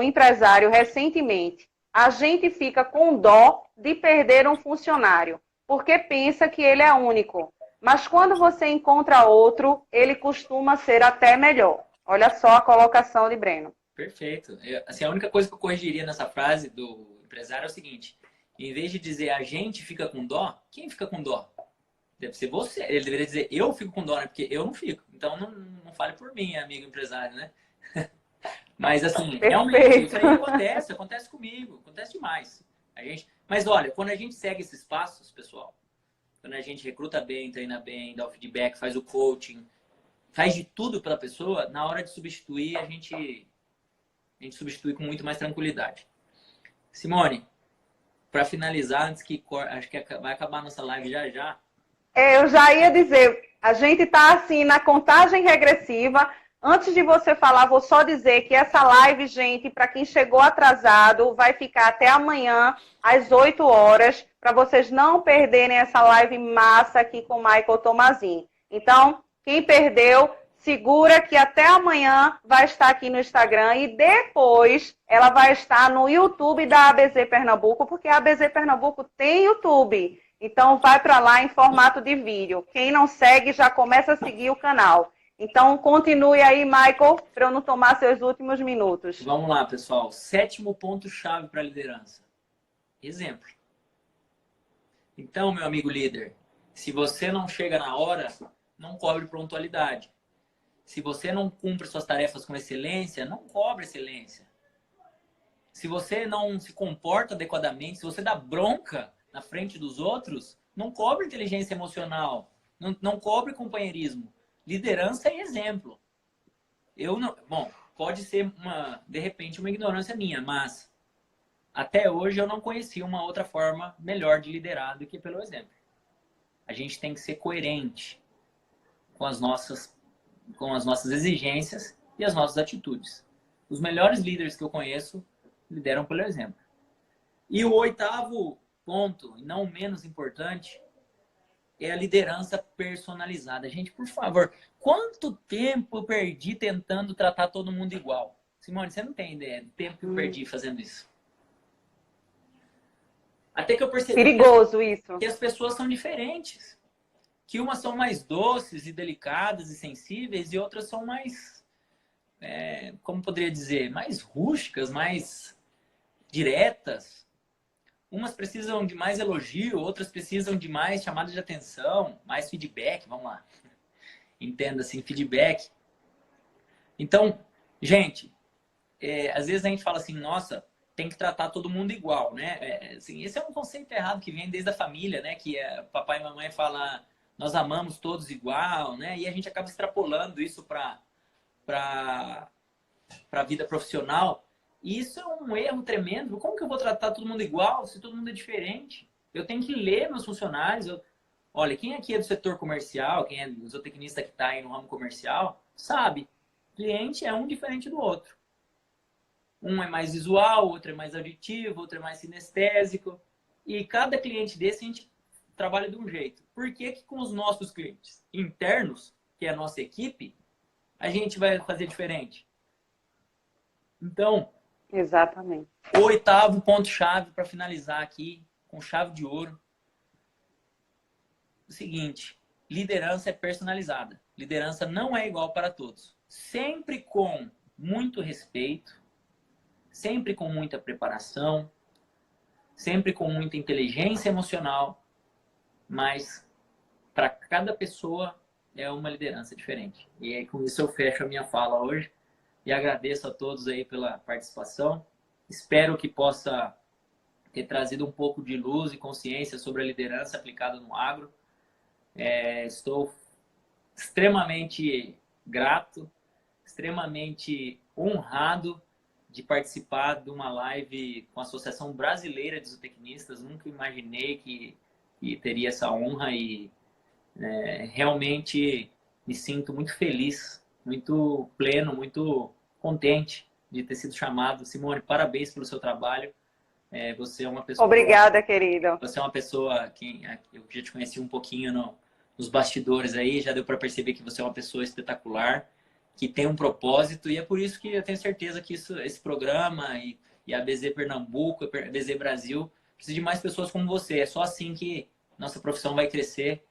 empresário recentemente a gente fica com dó de perder um funcionário, porque pensa que ele é único. Mas quando você encontra outro, ele costuma ser até melhor. Olha só a colocação de Breno. Perfeito. Assim, a única coisa que eu corrigiria nessa frase do empresário é o seguinte: em vez de dizer a gente fica com dó, quem fica com dó? Deve ser você. Ele deveria dizer eu fico com dó, né? Porque eu não fico. Então não fale por mim, amigo empresário, né? Mas assim, realmente, isso aí acontece comigo, acontece demais. Mas olha, quando a gente segue esses passos, pessoal, quando a gente recruta bem, treina bem, dá o feedback, faz o coaching, faz de tudo pela pessoa, na hora de substituir, a gente substitui com muito mais tranquilidade. Simone, para finalizar, antes que acho que vai acabar a nossa live já já. Eu já ia dizer, a gente está assim na contagem regressiva. Antes de você falar, vou só dizer que essa live, gente, para quem chegou atrasado, vai ficar até amanhã, às 8 horas, para vocês não perderem essa live massa aqui com o Michael Tomazin. Então, quem perdeu, segura que até amanhã vai estar aqui no Instagram e depois ela vai estar no YouTube da ABZ Pernambuco, porque a ABZ Pernambuco tem YouTube. Então, vai para lá em formato de vídeo. Quem não segue, já começa a seguir o canal. Então, continue aí, Michael, para eu não tomar seus últimos minutos. Vamos lá, pessoal. 7º ponto-chave para a liderança. Exemplo. Então, meu amigo líder, se você não chega na hora, não cobre pontualidade. Se você não cumpre suas tarefas com excelência, não cobre excelência. Se você não se comporta adequadamente, se você dá bronca na frente dos outros, não cobre inteligência emocional, não cobre companheirismo. Liderança é exemplo. Bom, pode ser de repente uma ignorância minha, mas até hoje eu não conheci uma outra forma melhor de liderar do que pelo exemplo. A gente tem que ser coerente com as nossas exigências e as nossas atitudes. Os melhores líderes que eu conheço lideram pelo exemplo. E o 8º ponto, e não menos importante, é a liderança personalizada. Gente, por favor, quanto tempo eu perdi tentando tratar todo mundo igual? Simone, você não tem ideia do tempo que eu perdi fazendo isso. Até que eu percebi perigoso isso. Que as pessoas são diferentes. Que umas são mais doces e delicadas e sensíveis e outras são mais, como poderia dizer, mais rústicas, mais diretas. Umas precisam de mais elogio, outras precisam de mais chamada de atenção, mais feedback, vamos lá. Entenda assim, feedback. Então, gente, às vezes a gente fala assim, nossa, tem que tratar todo mundo igual, né? Assim, esse é um conceito errado que vem desde a família, né? Que papai e mamãe falam, nós amamos todos igual, né? E a gente acaba extrapolando isso para a vida profissional. E isso é um erro tremendo. Como que eu vou tratar todo mundo igual se todo mundo é diferente? Eu tenho que ler meus funcionários. Olha, quem aqui é do setor comercial, quem é zootecnista que está aí no ramo comercial, sabe, cliente é um diferente do outro. Um é mais visual, outro é mais auditivo, outro é mais sinestésico. E cada cliente desse a gente trabalha de um jeito. Por que que com os nossos clientes internos, que é a nossa equipe, a gente vai fazer diferente? Então, exatamente. O 8º ponto-chave para finalizar aqui, com chave de ouro. O seguinte, liderança é personalizada. Liderança não é igual para todos. Sempre com muito respeito, sempre com muita preparação, sempre com muita inteligência emocional, mas para cada pessoa é uma liderança diferente. E aí, com isso eu fecho a minha fala hoje e agradeço a todos aí pela participação. Espero que possa ter trazido um pouco de luz e consciência sobre a liderança aplicada no agro. Estou extremamente grato, extremamente honrado de participar de uma live com a Associação Brasileira de Zootecnistas. Nunca imaginei que teria essa honra e realmente me sinto muito feliz, muito pleno, muito contente de ter sido chamado. Simone, parabéns pelo seu trabalho. Você é uma pessoa... Obrigada, querido. Você é uma pessoa que eu já te conheci um pouquinho nos bastidores aí, já deu para perceber que você é uma pessoa espetacular, que tem um propósito, e é por isso que eu tenho certeza que esse programa e a BZ Pernambuco, a BZ Brasil, precisa de mais pessoas como você. É só assim que nossa profissão vai crescer.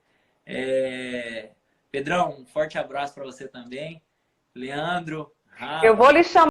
Pedrão, um forte abraço para você também. Leandro, Eu vou Rafa. lhe chamar